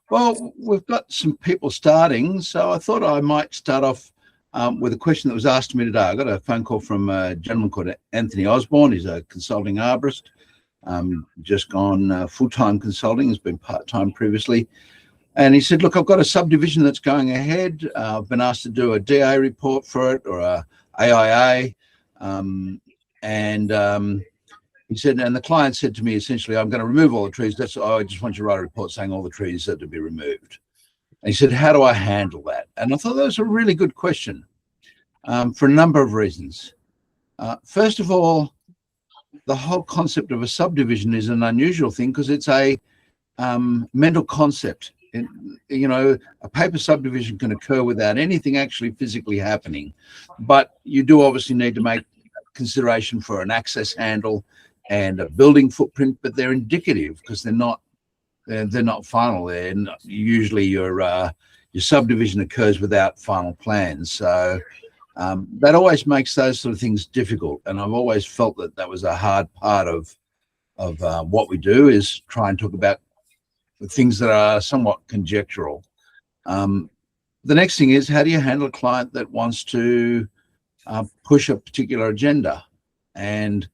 Well, we've got some people starting, so I thought I might start off with a question that was asked to me today. I got a phone call from a gentleman called Anthony Osborne. He's a consulting arborist, just gone full-time consulting. He's been part-time previously. And he said, look, I've got a subdivision that's going ahead. I've been asked to do a DA report for it, or a AIA. He said, and the client said to me, essentially, I'm going to remove all the trees. I just want you to write a report saying all the trees are to be removed. And he said, how do I handle that? And I thought that was a really good question for a number of reasons. First of all, the whole concept of a subdivision is an unusual thing because it's a mental concept. A paper subdivision can occur without anything actually physically happening, but you do obviously need to make consideration for an access handle and a building footprint, but they're indicative because they're not final. Usually your subdivision occurs without final plans, so that always makes those sort of things difficult. And I've always felt that was a hard part of what we do, is try and talk about things that are somewhat conjectural. The next thing is, how do you handle a client that wants to push a particular agenda? And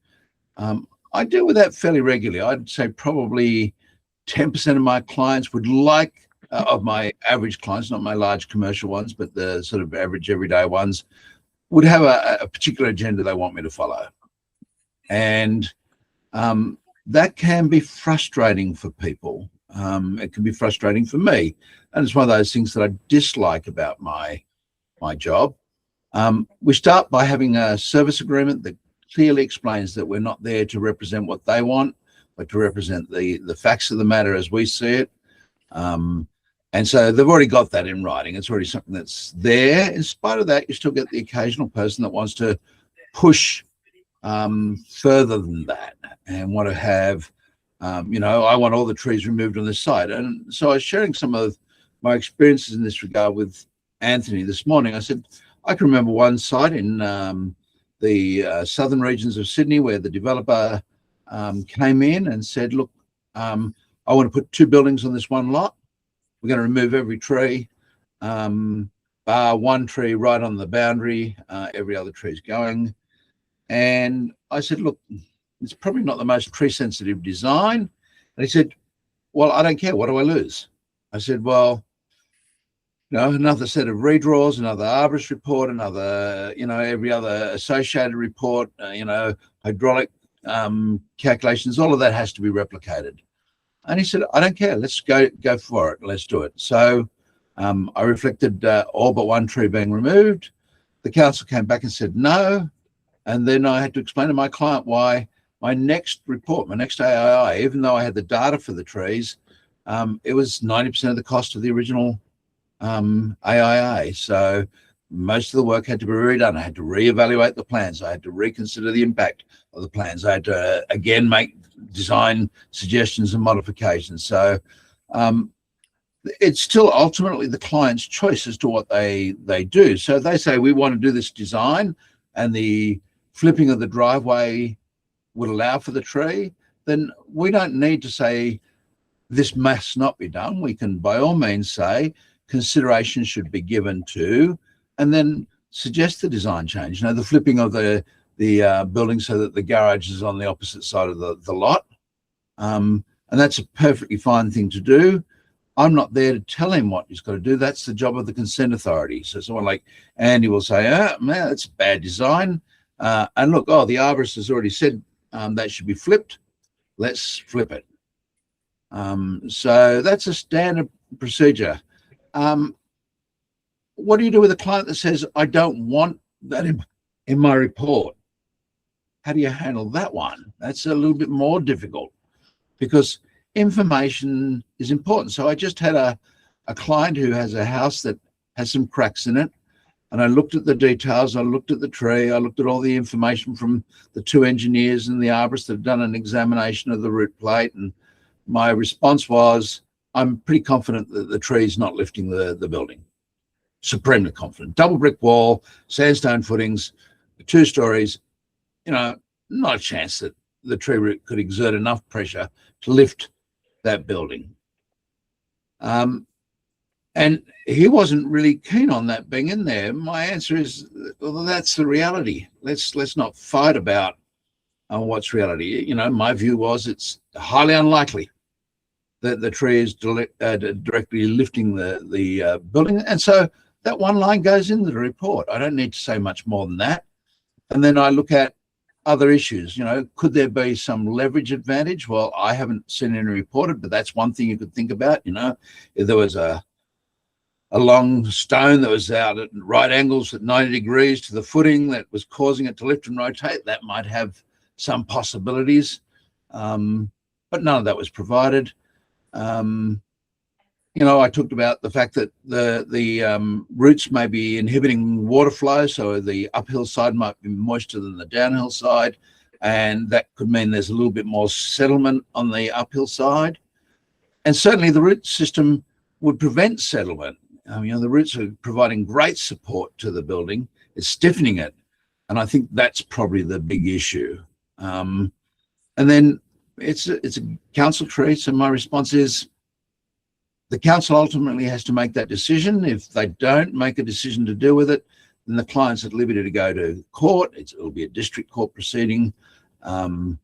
I deal with that fairly regularly. I'd say probably 10% of my clients would like, of my average clients, not my large commercial ones, but the sort of average everyday ones, would have a particular agenda they want me to follow. And that can be frustrating for people. It can be frustrating for me. And it's one of those things that I dislike about my job. We start by having a service agreement that clearly explains that we're not there to represent what they want, but to represent the facts of the matter as we see it. And so they've already got that in writing. It's already something that's there. In spite of that, you still get the occasional person that wants to push further than that and want to have, I want all the trees removed on this site. And so I was sharing some of my experiences in this regard with Anthony this morning. I said, I can remember one site in the southern regions of Sydney where the developer came in and said, look, I want to put 2 buildings on this one lot. We're going to remove every tree, bar one tree right on the boundary. Every other tree is going. And I said, look, it's probably not the most tree sensitive design. And he said, well, I don't care. What do I lose? I said, well, another set of redraws, another arborist report, another, every other associated report, hydraulic calculations, all of that has to be replicated. And he said, I don't care. Let's go for it. Let's do it. So I reflected all but one tree being removed. The council came back and said no. And then I had to explain to my client why my next report, my next AII, even though I had the data for the trees, it was 90% of the cost of the original AIA. So most of the work had to be redone. I had to reevaluate the plans. I had to reconsider the impact of the plans. I had to, again, make design suggestions and modifications. So it's still ultimately the client's choice as to what they do. So they say, we want to do this design, and the flipping of the driveway would allow for the tree, then we don't need to say this must not be done. We can by all means say consideration should be given to, and then suggest the design change. The flipping of the building so that the garage is on the opposite side of the lot. And that's a perfectly fine thing to do. I'm not there to tell him what he's got to do. That's the job of the consent authority. So someone like Andy will say, man, that's a bad design. And look, the arborist has already said that should be flipped. Let's flip it. So that's a standard procedure. What do you do with a client that says, I don't want that in my report? How do you handle that one? That's a little bit more difficult because information is important. So I just had a client who has a house that has some cracks in it. And I looked at the details, I looked at the tree, I looked at all the information from the 2 engineers and the arborist that have done an examination of the root plate. And my response was, I'm pretty confident that the tree is not lifting the building. Supremely confident. Double brick wall, sandstone footings, 2 stories, not a chance that the tree root could exert enough pressure to lift that building. And he wasn't really keen on that being in there. My answer is, well, that's the reality. Let's not fight about what's reality. You know, my view was it's highly unlikely that the tree is directly lifting the building. And so that one line goes into the report. I don't need to say much more than that. And then I look at other issues. You know, could there be some leverage advantage? Well, I haven't seen any reported, but that's one thing you could think about. You know, if there was a long stone that was out at right angles at 90 degrees to the footing that was causing it to lift and rotate, that might have some possibilities. But none of that was provided. You know, I talked about the fact that the roots may be inhibiting water flow, so the uphill side might be moister than the downhill side, and that could mean there's a little bit more settlement on the uphill side. And certainly the root system would prevent settlement. You know, the roots are providing great support to the building. It's stiffening it, and I think that's probably the big issue. And then it's a council tree, so my response is the council ultimately has to make that decision. If they don't make a decision to deal with it, then the client's at liberty to go to court. It'll be a district court proceeding. And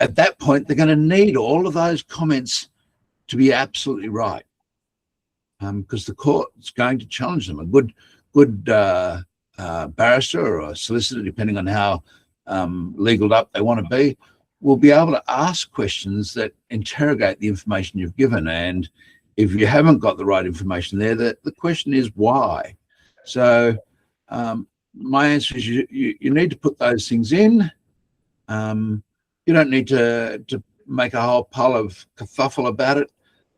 at that point, they're going to need all of those comments to be absolutely right, because the court's going to challenge them. A good barrister or a solicitor, depending on how legaled up they want to be, will be able to ask questions that interrogate the information you've given. And if you haven't got the right information there, the question is why. So my answer is you need to put those things in. You don't need to make a whole pile of kerfuffle about it.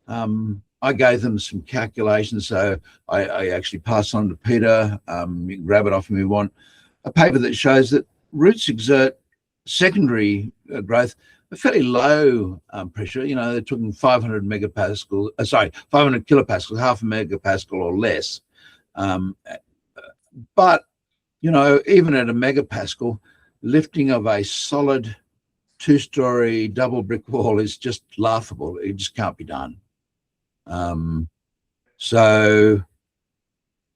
I gave them some calculations, so I actually passed on to Peter. You can grab it off if you want. A paper that shows that roots exert secondary growth, a fairly low pressure. You know, they're talking 500 megapascal, 500 kilopascals, half a megapascal or less. But, you know, even at a megapascal, lifting of a solid two-story double brick wall is just laughable. It just can't be done. And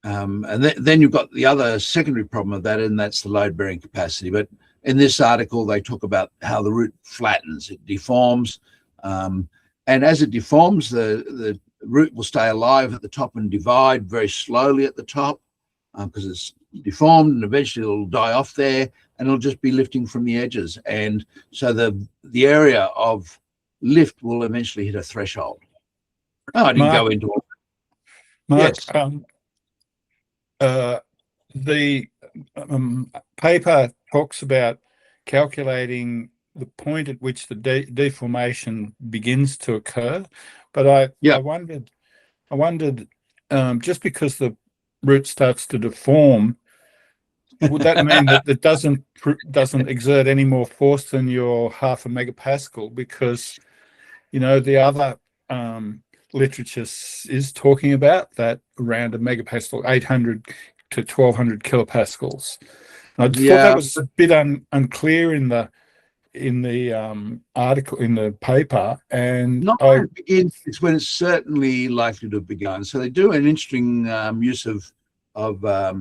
then you've got the other secondary problem of that, and that's the load-bearing capacity. But in this article, they talk about how the root flattens, it deforms. And as it deforms, the root will stay alive at the top and divide very slowly at the top because it's deformed, and eventually it'll die off there and it'll just be lifting from the edges. And so the area of lift will eventually hit a threshold. Oh, I didn't go into all that. Mark, Yes. The paper talks about calculating the point at which the deformation begins to occur, but I wondered, just because the root starts to deform, would that mean that it doesn't exert any more force than your half a megapascal? Because, you know, the other literature is talking about that around a megapascal, 800 to 1200 kilopascals. And I thought that was a bit unclear in the article, in the paper. And not when it begins, it's when it's certainly likely to have begun. So they do an interesting use of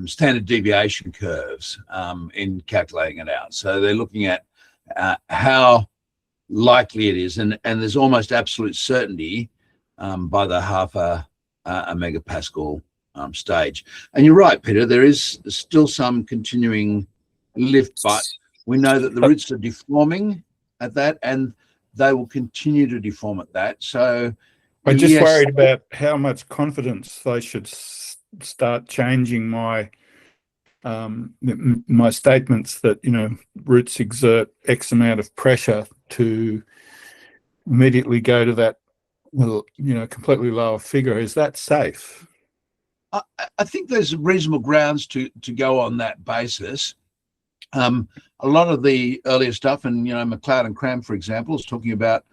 standard deviation curves in calculating it out. So they're looking at how likely it is, and there's almost absolute certainty by the half a megapascal stage. And you're right, Peter, there is still some continuing lift, but we know that the roots are deforming at that, and they will continue to deform at that. So I'm just worried about how much confidence they should start changing my my statements that, you know, roots exert X amount of pressure to immediately go to that, well, you know, completely lower figure. Is that safe? I think there's reasonable grounds to go on that basis. A lot of the earlier stuff, and, you know, McLeod and Cram, for example, is talking about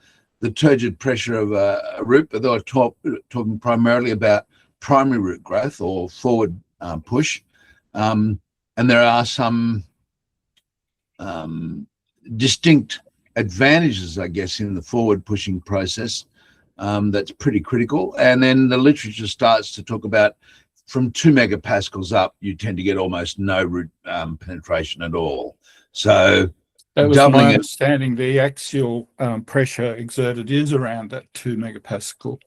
the turgid pressure of a root, but they're talking primarily about primary root growth or forward push. And there are some distinct advantages, I guess, in the forward pushing process. that's pretty critical. And then the literature starts to talk about from 2 megapascals up, you tend to get almost no root penetration at all. So that was doubling my it, understanding. The axial pressure exerted is around that 2 megapascal.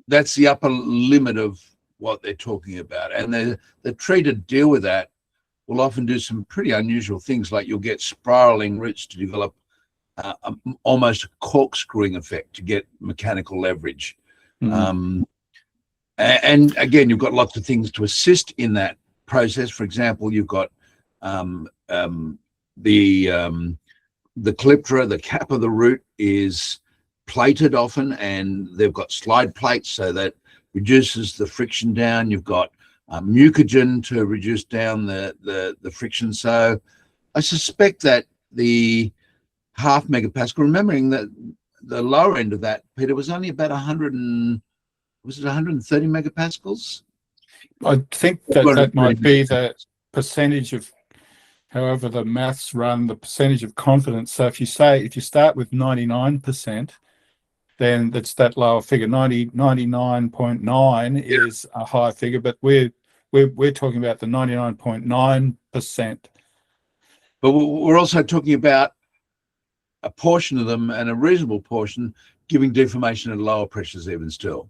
that's the upper limit of what they're talking about. And the tree to deal with that will often do some pretty unusual things, like you'll get spiraling roots to develop almost a corkscrewing effect to get mechanical leverage. And again, you've got lots of things to assist in that process. For example, you've got the calyptra, the cap of the root is plated often, and they've got slide plates, so that reduces the friction down. You've got mucogen to reduce down the friction. So I suspect that the 0.5 megapascal, remembering that the lower end of that, Peter, was only about 130 megapascals? I think that might be the percentage of, however the maths run, the percentage of confidence. So if you start with 99%, then that's that lower figure. 99.9 is a high figure, but we're talking about the 99.9%. But we're also talking about a portion of them, and a reasonable portion, giving deformation at lower pressures even still.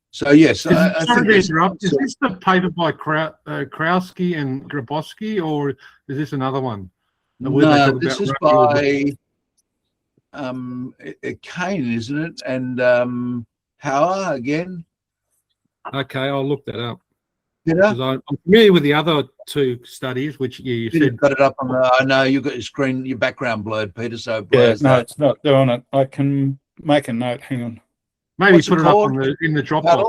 So yes, I think is this the paper by Krowski and Grabowski, or is this another one? No, this is by Kane, isn't it? And Hauer again. Okay, I'll look that up. I'm familiar with the other two studies, which you said. Got it up on the. I know you got your screen, your background blurred, Peter. So yeah, no, it's not doing it. I can make a note. Hang on. Maybe put it up in the Dropbox.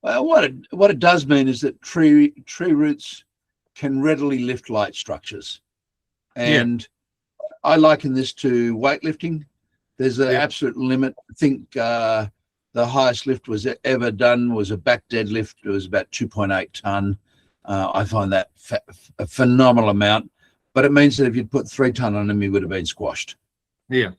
Well, what it does mean is that tree roots can readily lift light structures, and I liken this to weightlifting. There's an absolute limit. I think the highest lift was ever done was a back deadlift. It was about 2.8 ton. I find that a phenomenal amount, but it means that if you'd put 3 ton on him, he would have been squashed. Yeah.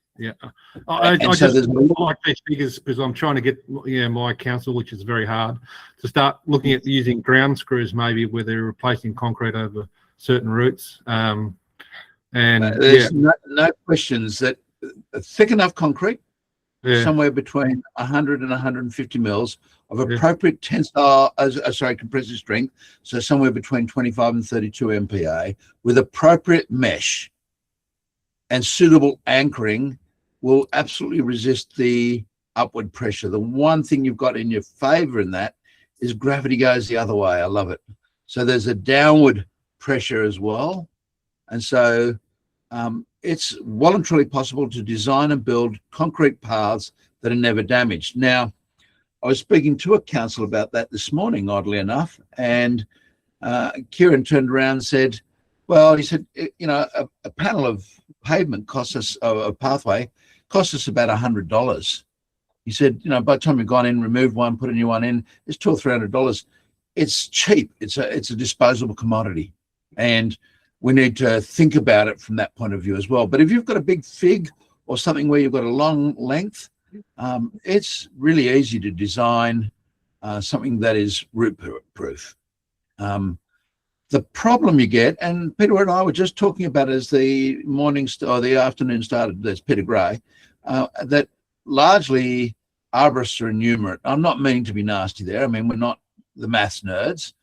I just like these figures because I'm trying to get my council, which is very hard, to start looking at using ground screws, maybe where they're replacing concrete over certain routes. And there's no questions that thick enough concrete, somewhere between 100 and 150 mils of appropriate compressive strength, so somewhere between 25 and 32 MPa, with appropriate mesh and suitable anchoring, will absolutely resist the upward pressure. The one thing you've got in your favor in that is gravity goes the other way. I love it. So there's a downward pressure as well. And so it's well and truly possible to design and build concrete paths that are never damaged. Now, I was speaking to a council about that this morning, oddly enough, and Kieran turned around and said, well, he said, a panel of pavement costs us, a pathway costs us about $100. He said, by the time we've gone in, removed one, put a new one in, it's $200 or $300. It's cheap. It's a disposable commodity. And we need to think about it from that point of view as well. But if you've got a big fig or something where you've got a long length, it's really easy to design something that is root proof. The problem you get, and Peter and I were just talking about as the the afternoon started, there's Peter Gray, that largely arborists are innumerate. I'm not meaning to be nasty there. I mean, we're not the maths nerds.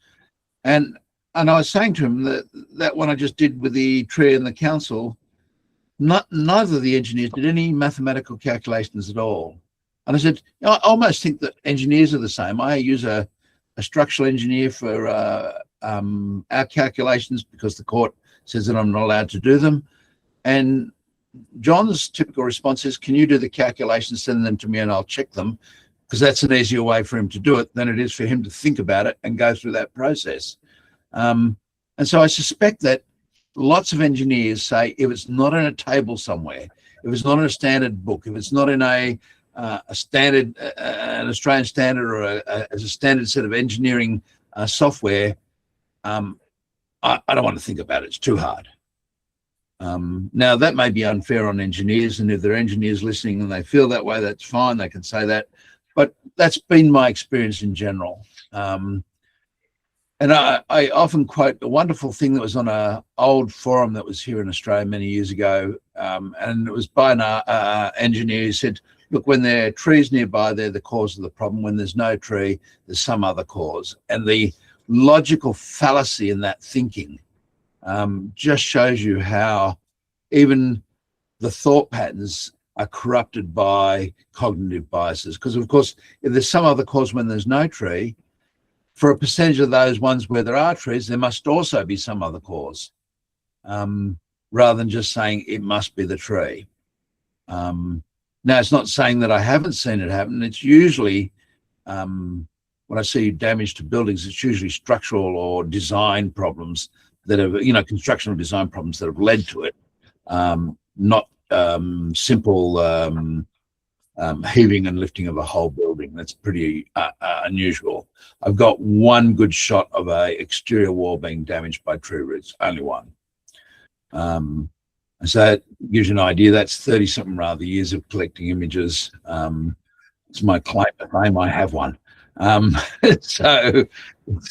And I was saying to him that one I just did with the tree and the council, neither of the engineers did any mathematical calculations at all. And I said, I almost think that engineers are the same. I use a structural engineer for our calculations because the court says that I'm not allowed to do them. And John's typical response is, can you do the calculations, send them to me and I'll check them, because that's an easier way for him to do it than it is for him to think about it and go through that process. And so I suspect that lots of engineers say, if it's not in a table somewhere, if it's not in a standard book, if it's not in a standard, an Australian standard, or as a standard set of engineering software, I don't want to think about it. It's too hard. Now, that may be unfair on engineers, and if there are engineers listening and they feel that way, that's fine. They can say that. But that's been my experience in general. And I often quote a wonderful thing that was on an old forum that was here in Australia many years ago. And it was by an engineer who said, look, when there are trees nearby, they're the cause of the problem. When there's no tree, there's some other cause. And the logical fallacy in that thinking just shows you how even the thought patterns are corrupted by cognitive biases. Because, of course, if there's some other cause when there's no tree, for a percentage of those ones where there are trees, there must also be some other cause, rather than just saying it must be the tree. Now, it's not saying that I haven't seen it happen. It's usually, when I see damage to buildings, it's usually structural or design problems that have, construction or design problems that have led to it, not simple heaving and lifting of a whole building. That's pretty unusual. I've got one good shot of a exterior wall being damaged by tree roots, only one. And so that gives you an idea. That's 30-something rather years of collecting images. It's my claim to fame. I have one. So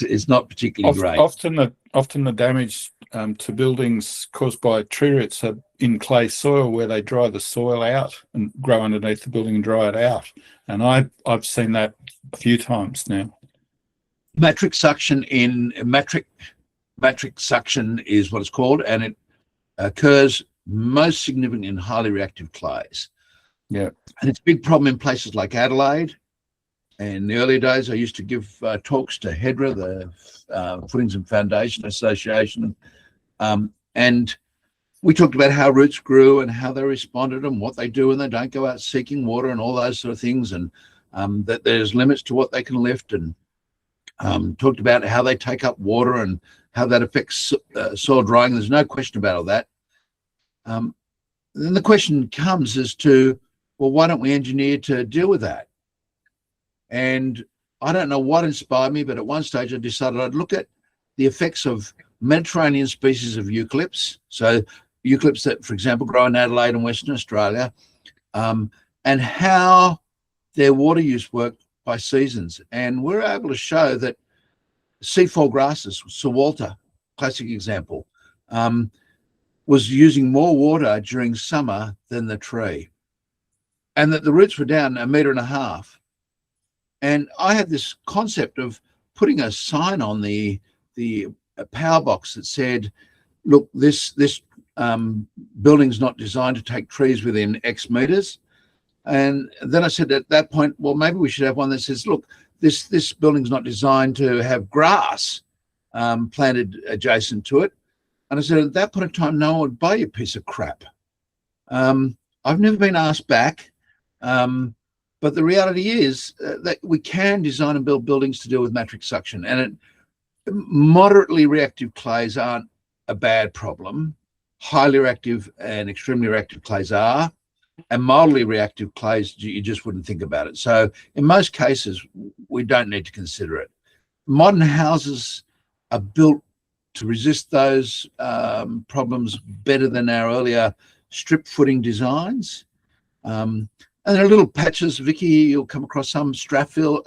it's not particularly great. Often the damage to buildings caused by tree roots are in clay soil, where they dry the soil out and grow underneath the building and dry it out. And I've seen that a few times now. Matrix suction suction is what it's called, and it occurs most significantly in highly reactive clays. Yeah, and it's a big problem in places like Adelaide. In the early days, I used to give talks to HEDRA, the Footings and Foundation Association, and we talked about how roots grew and how they responded and what they do when they don't go out seeking water and all those sort of things, and that there's limits to what they can lift, and talked about how they take up water and how that affects soil drying. There's no question about all that. Then the question comes as to, well, why don't we engineer to deal with that? And I don't know what inspired me, but at one stage I decided I'd look at the effects of Mediterranean species of eucalypts. So eucalypts that, for example, grow in Adelaide and Western Australia, and how their water use worked by seasons. And we're able to show that C4 grasses, Sir Walter, classic example, was using more water during summer than the tree, and that the roots were down 1.5 meters. And I had this concept of putting a sign on the power box that said, look, this building's not designed to take trees within X meters. And then I said at that point, well, maybe we should have one that says, look, this building's not designed to have grass planted adjacent to it. And I said, at that point in time, no one would buy you a piece of crap. I've never been asked back. But the reality is that we can design and build buildings to deal with matrix suction. And moderately reactive clays aren't a bad problem. Highly reactive and extremely reactive clays are. And mildly reactive clays, you just wouldn't think about it. So in most cases, we don't need to consider it. Modern houses are built to resist those problems better than our earlier strip footing designs. And there are little patches, Vicky, you'll come across some Ashfield,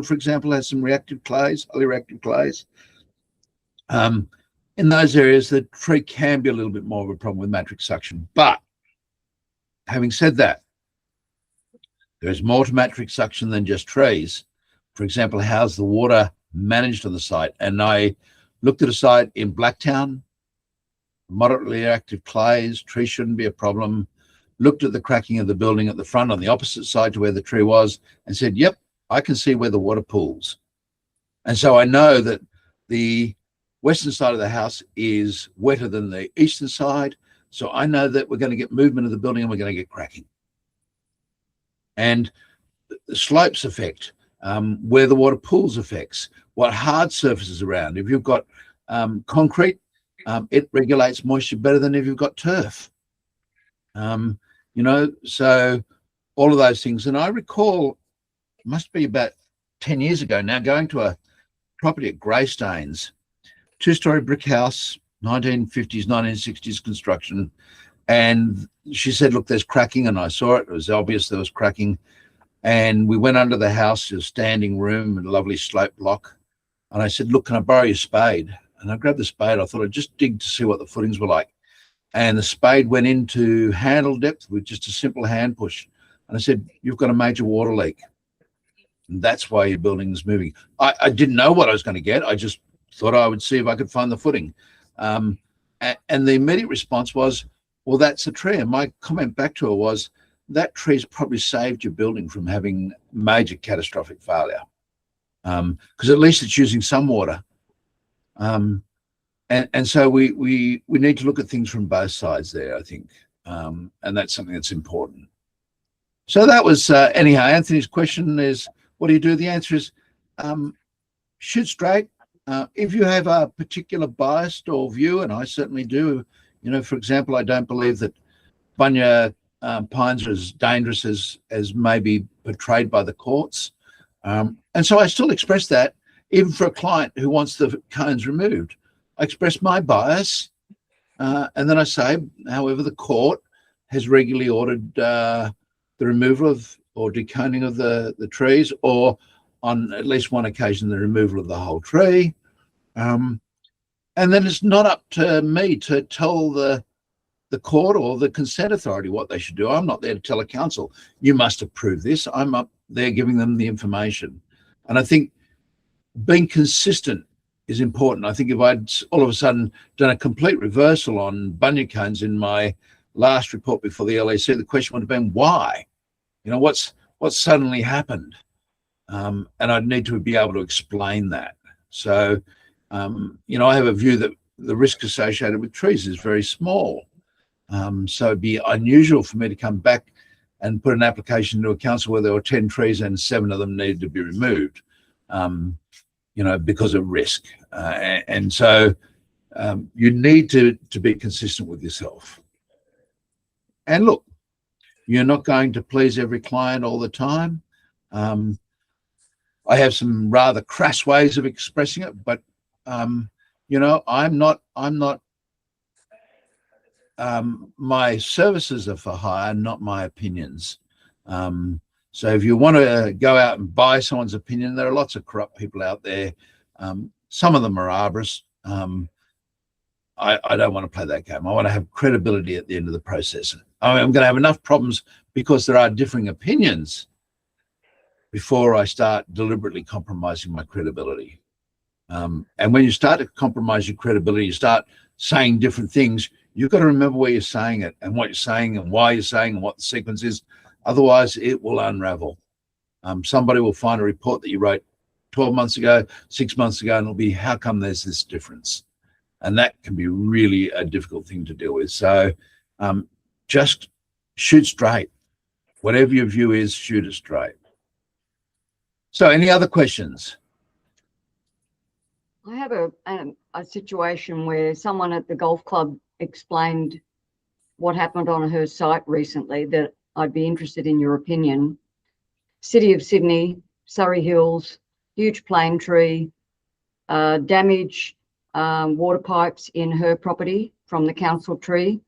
for example, has some reactive clays, highly reactive clays. In those areas, the tree can be a little bit more of a problem with matrix suction. But having said that, there's more to matrix suction than just trees. For example, how's the water managed on the site? And I looked at a site in Blacktown, moderately reactive clays, tree shouldn't be a problem. Looked at the cracking of the building at the front on the opposite side to where the tree was and said, yep, I can see where the water pools. And so I know that the western side of the house is wetter than the eastern side. So I know that we're going to get movement of the building and we're going to get cracking. And the slopes affect, where the water pools affects, what hard surfaces around. If you've got concrete, it regulates moisture better than if you've got turf. So all of those things. And I recall, it must be about 10 years ago now, going to a property at Greystanes two-story brick house, 1950s, 1960s construction. And she said, look, there's cracking. And I saw it. It was obvious there was cracking. And we went under the house, a standing room, a lovely slope block. And I said, look, can I borrow your spade? And I grabbed the spade. I thought I'd just dig to see what the footings were like. And the spade went into handle depth with just a simple hand push. And I said, you've got a major water leak. And that's why your building is moving. I didn't know what I was going to get. I just thought I would see if I could find the footing. And the immediate response was, well, that's a tree. And my comment back to her was, that tree's probably saved your building from having major catastrophic failure. Because at least it's using some water. And so we need to look at things from both sides there, I think. And that's something that's important. So that was, anyhow, Anthony's question is, what do you do? The answer is, shoot straight. If you have a particular bias or view, and I certainly do, you know, for example, I don't believe that bunya pines are as dangerous as maybe portrayed by the courts. And so I still express that, even for a client who wants the cones removed. I express my bias, and then I say, however, the court has regularly ordered the removal of or deconing of the trees, or on at least one occasion, the removal of the whole tree. And then it's not up to me to tell the court or the consent authority what they should do. I'm not there to tell a council, you must approve this. I'm up there giving them the information. And I think being consistent is important. I think if I'd all of a sudden done a complete reversal on bunya cones in my last report before the LAC, the question would have been why? You know, what's suddenly happened? And I'd need to be able to explain that. So, you know, I have a view that the risk associated with trees is very small. So it'd be unusual for me to come back and put an application to a council where there were 10 trees and 7 of them needed to be removed, you know, because of risk. And so you need to be consistent with yourself. And look, you're not going to please every client all the time. I have some rather crass ways of expressing it, but you know, I'm not my services are for hire, not my opinions. So if you want to go out and buy someone's opinion, there are lots of corrupt people out there. Some of them are arborists. I don't want to play that game. I want to have credibility at the end of the process. I'm going to have enough problems because there are differing opinions before I start deliberately compromising my credibility. And when you start to compromise your credibility, you start saying different things, you've got to remember where you're saying it and what you're saying and why you're saying and what the sequence is. Otherwise, it will unravel. Somebody will find a report that you wrote 12 months ago, 6 months ago, and it'll be, how come there's this difference? And that can be really a difficult thing to deal with. So just shoot straight. Whatever your view is, shoot it straight. So any other questions? I have a situation where someone at the golf club explained what happened on her site recently that I'd be interested in your opinion. City of Sydney, Surrey Hills, huge plane tree, damaged water pipes in her property from the council tree.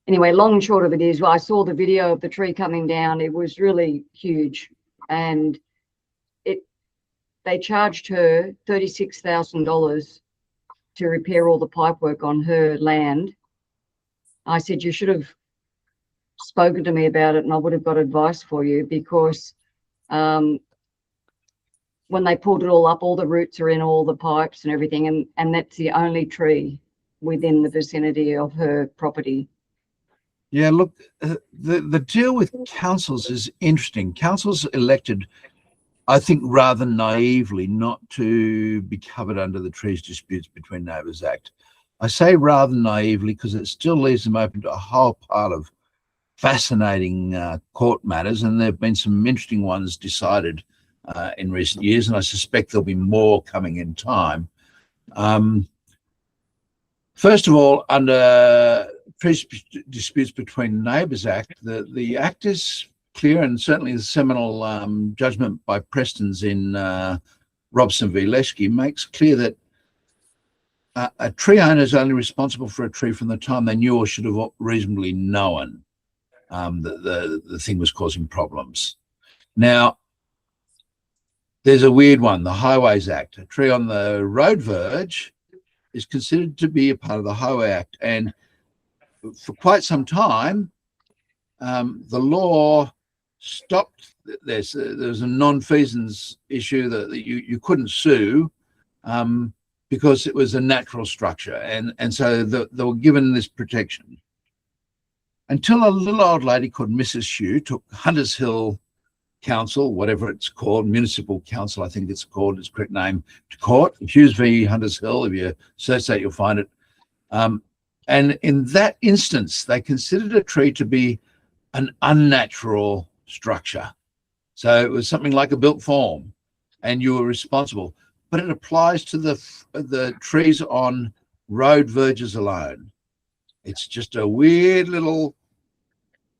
Anyway, long and short of it is, I saw the video of the tree coming down. It was really huge, and they charged her $36,000 to repair all the pipework on her land. I said, you should have spoken to me about it and I would have got advice for you, because when they pulled it all up, all the roots are in all the pipes and everything, and that's the only tree within the vicinity of her property. Yeah, look, the deal with councils is interesting. Councils elected, I think, rather naively not to be covered under the Trees Disputes Between Neighbours Act. I say rather naively because it still leaves them open to a whole pile of fascinating court matters, and there have been some interesting ones decided in recent years, and I suspect there'll be more coming in time. First of all, under Trees Disputes Between Neighbours Act, the Act is clear, and certainly the seminal judgment by Prestons in Robson v. Leshke makes clear that a tree owner is only responsible for a tree from the time they knew or should have reasonably known that the thing was causing problems. Now, there's a weird one, the Highways Act. A tree on the road verge is considered to be a part of the Highway Act. And for quite some time, the law stopped this. There was a non-feasance issue that you couldn't sue because it was a natural structure. And so they were given this protection. Until a little old lady called Mrs. Hugh took Hunters Hill Council, whatever it's called, Municipal Council, I think it's called, its correct name, to court. Hughes v. Hunters Hill, if you search that, you'll find it. And in that instance, they considered a tree to be an unnatural structure. So it was something like a built form, and you were responsible. But it applies to the trees on road verges alone. It's just a weird little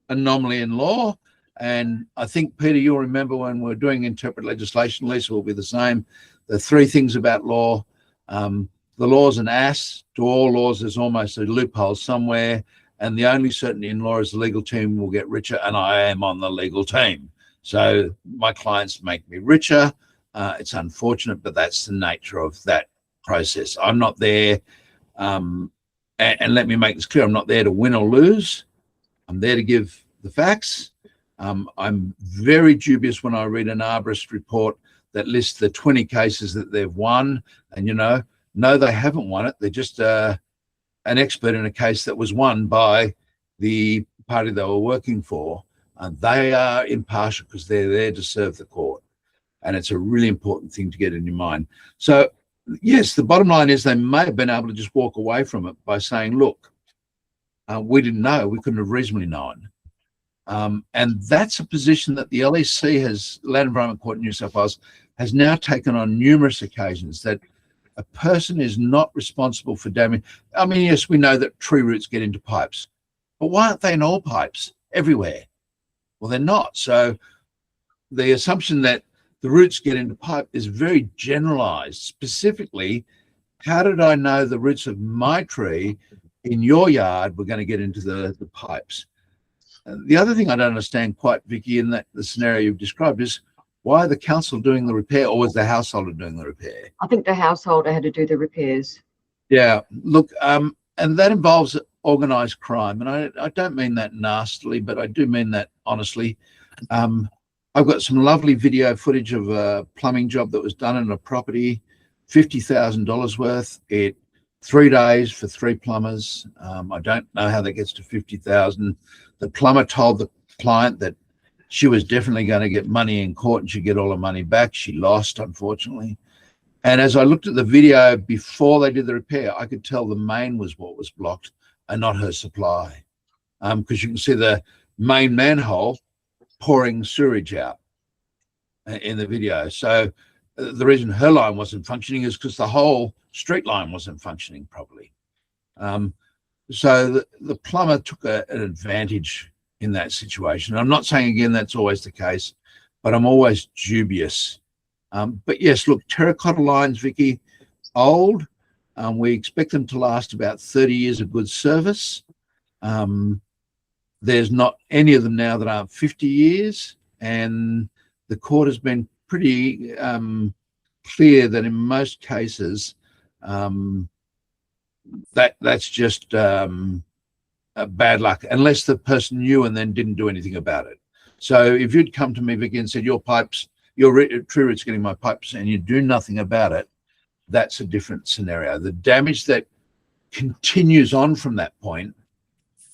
anomaly in law. And I think, Peter, you'll remember when we're doing interpret legislation, Lisa will be the same. The three things about law. The law's an ass. To all laws, there's almost a loophole somewhere. And the only certainty in law is the legal team will get richer, and I am on the legal team. So my clients make me richer. It's unfortunate, but that's the nature of that process. I'm not there, and let me make this clear, I'm not there to win or lose. I'm there to give the facts. I'm very dubious when I read an arborist report that lists the 20 cases that they've won. And, no, they haven't won it. They're just an expert in a case that was won by the party they were working for. And they are impartial because they're there to serve the court. And it's a really important thing to get in your mind. So, yes, the bottom line is they may have been able to just walk away from it by saying, look, we didn't know. We couldn't have reasonably known. And that's a position that the LEC Land Environment Court in New South Wales, has now taken on numerous occasions, that a person is not responsible for damage. I mean, yes, we know that tree roots get into pipes, but why aren't they in all pipes everywhere? Well, they're not. So the assumption that the roots get into pipe is very generalized. Specifically, how did I know the roots of my tree in your yard were going to get into the pipes? The other thing I don't understand quite, Vicky, in the scenario you've described is, why are the council doing the repair, or was the householder doing the repair? I think the householder had to do the repairs. Yeah, look, and that involves organised crime. And I don't mean that nastily, but I do mean that honestly. I've got some lovely video footage of a plumbing job that was done in a property, $50,000 worth. 3 days for 3 plumbers. I don't know how that gets to 50,000. The plumber told the client that she was definitely going to get money in court and she'd get all her money back. She lost, unfortunately. And as I looked at the video before they did the repair, I could tell the main was what was blocked and not her supply. Because you can see the main manhole pouring sewage out in the video. So the reason her line wasn't functioning is because the whole street line wasn't functioning properly. So the plumber took an advantage in that situation. I'm not saying, again, that's always the case, but I'm always dubious. But yes, look, terracotta lines, Vicky, old. We expect them to last about 30 years of good service. There's not any of them now that aren't 50 years. And the court has been pretty clear that in most cases, that's just bad luck, unless the person knew and then didn't do anything about it. So if you'd come to me, Vicky, and said, your tree root's getting my pipes, and you do nothing about it, that's a different scenario. The damage that continues on from that point,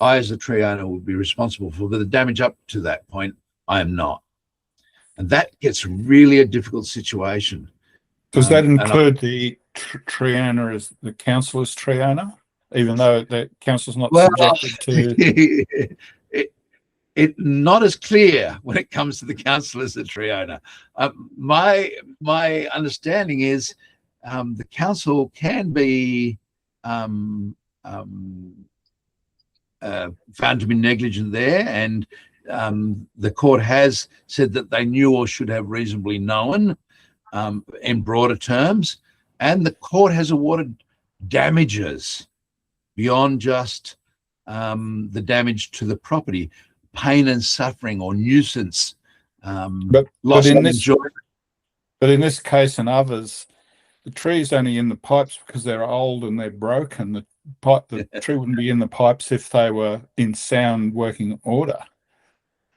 I, as a tree owner, would be responsible for, but the damage up to that point, I am not. And that gets really a difficult situation. Does that include the tree owner as the councillor's tree owner, even though the council's not subjected to? It not as clear when it comes to the council as the tree owner. My understanding is the council can be found to be negligent there, and the court has said that they knew or should have reasonably known in broader terms, and the court has awarded damages beyond just the damage to the property, pain and suffering or nuisance, loss of enjoyment. But in this case and others, the tree's only in the pipes because they're old and they're broken. The tree wouldn't be in the pipes if they were in sound working order.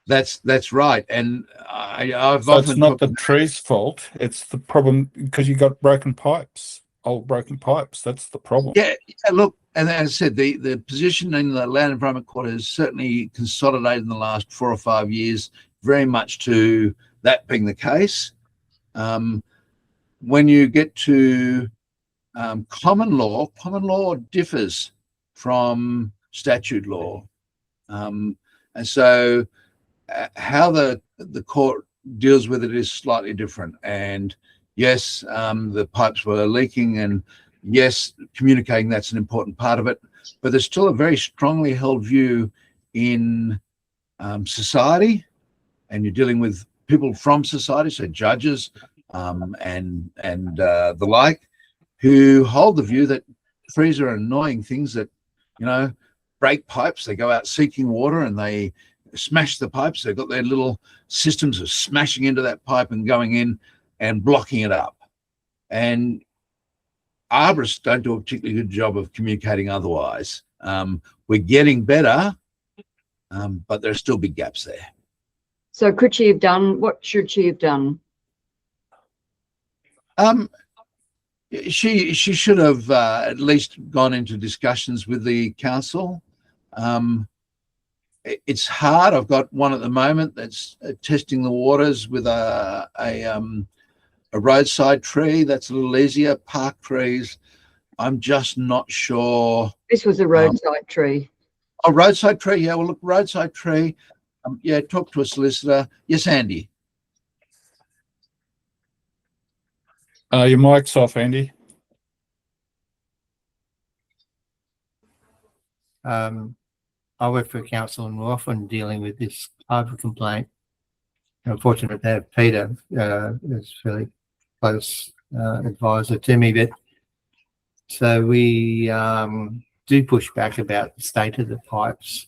That's right, and I've so often it's not the tree's fault. It's the problem because you got broken pipes, old broken pipes. That's the problem. Yeah, look, and as I said, the position in the Land Environment Court has certainly consolidated in the last 4 or 5 years, very much to that being the case. When you get to common law differs from statute law, and so how the court deals with it is slightly different. And yes, the pipes were leaking, and yes, communicating, that's an important part of it, but there's still a very strongly held view in society, and you're dealing with people from society, so judges and the like, who hold the view that trees are annoying things that, break pipes. They go out seeking water and they smash the pipes. They've got their little systems of smashing into that pipe and going in and blocking it up. And arborists don't do a particularly good job of communicating otherwise. We're getting better, but there are still big gaps there. So could she have done, what should she have done? She should have at least gone into discussions with the council. It's hard. I've got one at the moment that's testing the waters with a roadside tree. That's a little easier. Park trees, I'm just not sure. This was a roadside tree. Oh, roadside tree. Yeah, well, look, roadside tree. Yeah, talk to a solicitor. Yes, Andy. Your mic's off, Andy. I work for a council and we're often dealing with this type of complaint. I'm fortunate to have Peter as fairly close advisor to me, but so we do push back about the state of the pipes,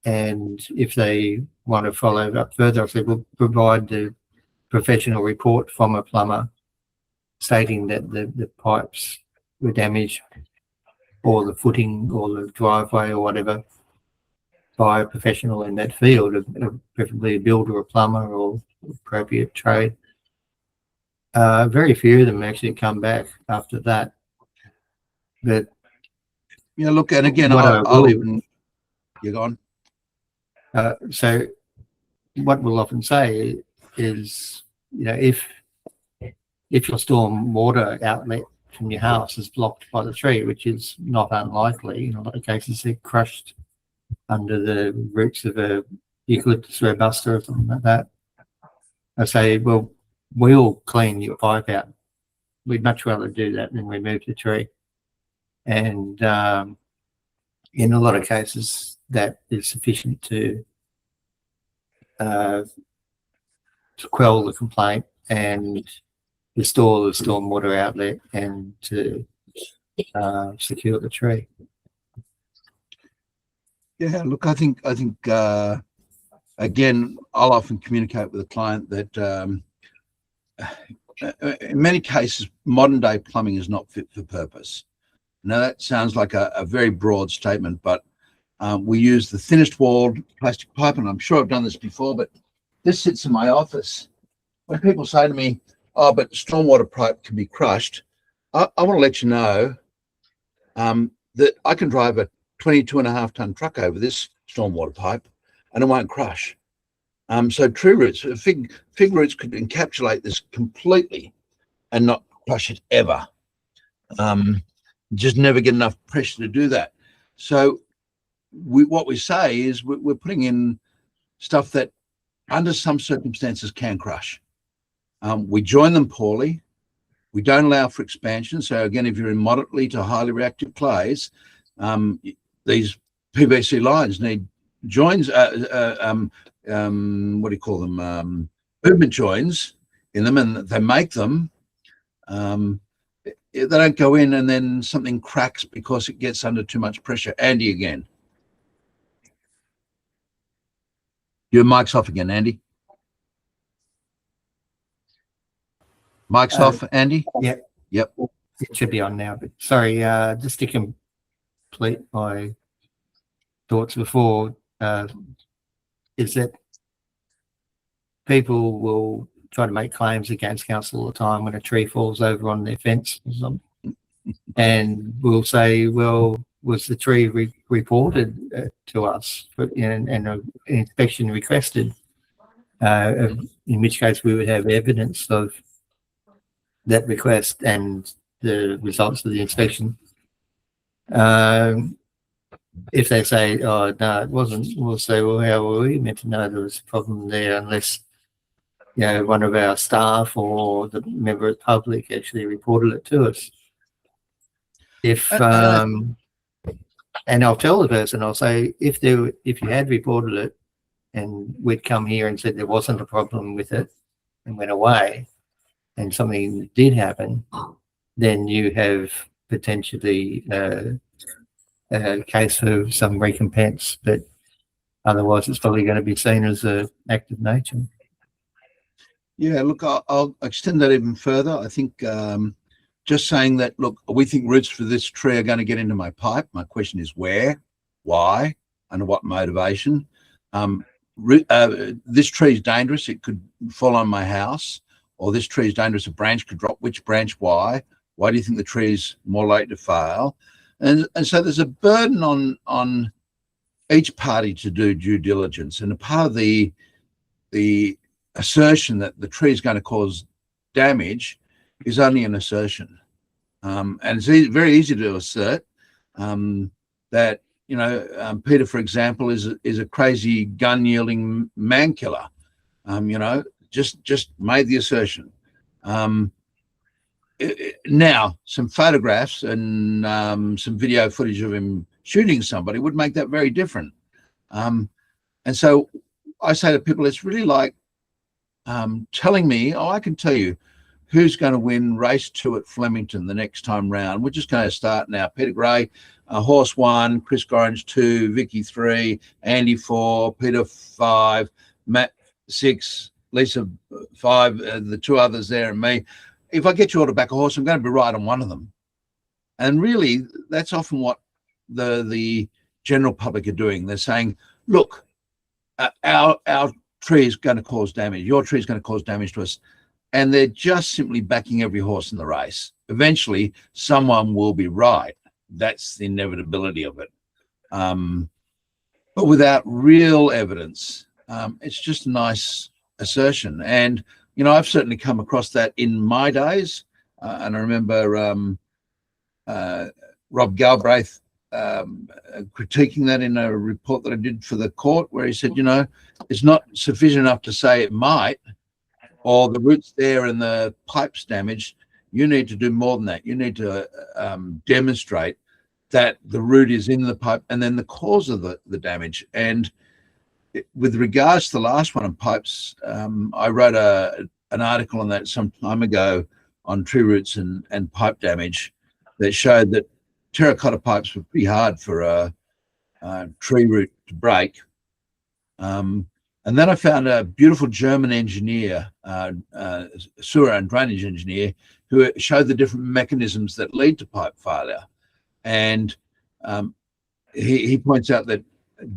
and if they want to follow up further, I said we'll provide the professional report from a plumber stating that the pipes were damaged, or the footing or the driveway or whatever, by a professional in that field, preferably a builder, a plumber, or appropriate trade. Very few of them actually come back after that. But yeah, look, and again, I'll even, you're gone. So what we'll often say is, if your storm water outlet from your house is blocked by the tree, which is not unlikely, in a lot of cases they're crushed under the roots of a eucalyptus robusta or something like that, I say, well, we'll clean your pipe out. We'd much rather do that than remove the tree. And in a lot of cases that is sufficient to quell the complaint and restore the stormwater outlet and to secure the tree. Yeah, look, I think again, I'll often communicate with a client that in many cases, modern day plumbing is not fit for purpose. Now that sounds like a very broad statement, but we use the thinnest walled plastic pipe, and I'm sure I've done this before, but this sits in my office. When people say to me, oh, but stormwater pipe can be crushed, I want to let you know that I can drive a 22.5 ton truck over this stormwater pipe and it won't crush. So tree roots, fig roots could encapsulate this completely and not crush it ever. Just never get enough pressure to do that. So what we say is we're putting in stuff that under some circumstances can crush. We join them poorly. We don't allow for expansion. So again, if you're in moderately to highly reactive clays, these PVC lines need joins, what do you call them? Movement joins in them, and they make them. they don't go in and then something cracks because it gets under too much pressure. Andy again. Your mic's off again, Andy. Mic's off, Andy? Yeah. Yep. It should be on now, but sorry, just to complete my thoughts before, is that people will try to make claims against council all the time when a tree falls over on their fence or something. And we'll say, well, was the tree reported to us and an inspection requested? In which case we would have evidence of that request and the results of the inspection. If they say, oh, no, it wasn't, we'll say, well, how were we meant to know there was a problem there unless, you know, one of our staff or the member of the public actually reported it to us. If and I'll tell the person, I'll say, if you had reported it and we'd come here and said there wasn't a problem with it and went away and something did happen, then you have potentially a case for some recompense, but otherwise it's probably going to be seen as an act of nature. Yeah, look, I'll extend that even further. I think just saying that, look, we think roots for this tree are going to get into my pipe. My question is where, why, under what motivation? This tree is dangerous. It could fall on my house, or this tree is dangerous. A branch could drop. Which branch? Why? Why do you think the tree is more likely to fail? And so there's a burden on each party to do due diligence. And a part of the assertion that the tree is going to cause damage is only an assertion. And it's very easy to assert that, you know, Peter, for example, is a crazy gun-yielding man killer. You know, just made the assertion. Now, some photographs and some video footage of him shooting somebody would make that very different. And so I say to people, it's really like telling me, oh, I can tell you who's going to win race 2 at Flemington the next time round. We're just going to start now. Peter Gray, horse 1, Chris Gorringe 2, Vicky 3, Andy 4, Peter 5, Matt 6, Lisa 5, the 2 others there and me. If I get you all to back a horse, I'm going to be right on one of them. And really, that's often what the general public are doing. They're saying, look, our tree is going to cause damage. Your tree is going to cause damage to us. And they're just simply backing every horse in the race. Eventually, someone will be right. That's the inevitability of it. But without real evidence, it's just a nice assertion. And you know, I've certainly come across that in my days. And I remember Rob Galbraith critiquing that in a report that I did for the court, where he said, you know, it's not sufficient enough to say it might, or the root's there and the pipe's damaged. You need to do more than that. You need to demonstrate that the root is in the pipe and then the cause of the damage. And with regards to the last one on pipes, I wrote an article on that some time ago on tree roots and pipe damage that showed that terracotta pipes were pretty hard for a tree root to break. And then I found a beautiful German engineer, sewer and drainage engineer, who showed the different mechanisms that lead to pipe failure. And he points out that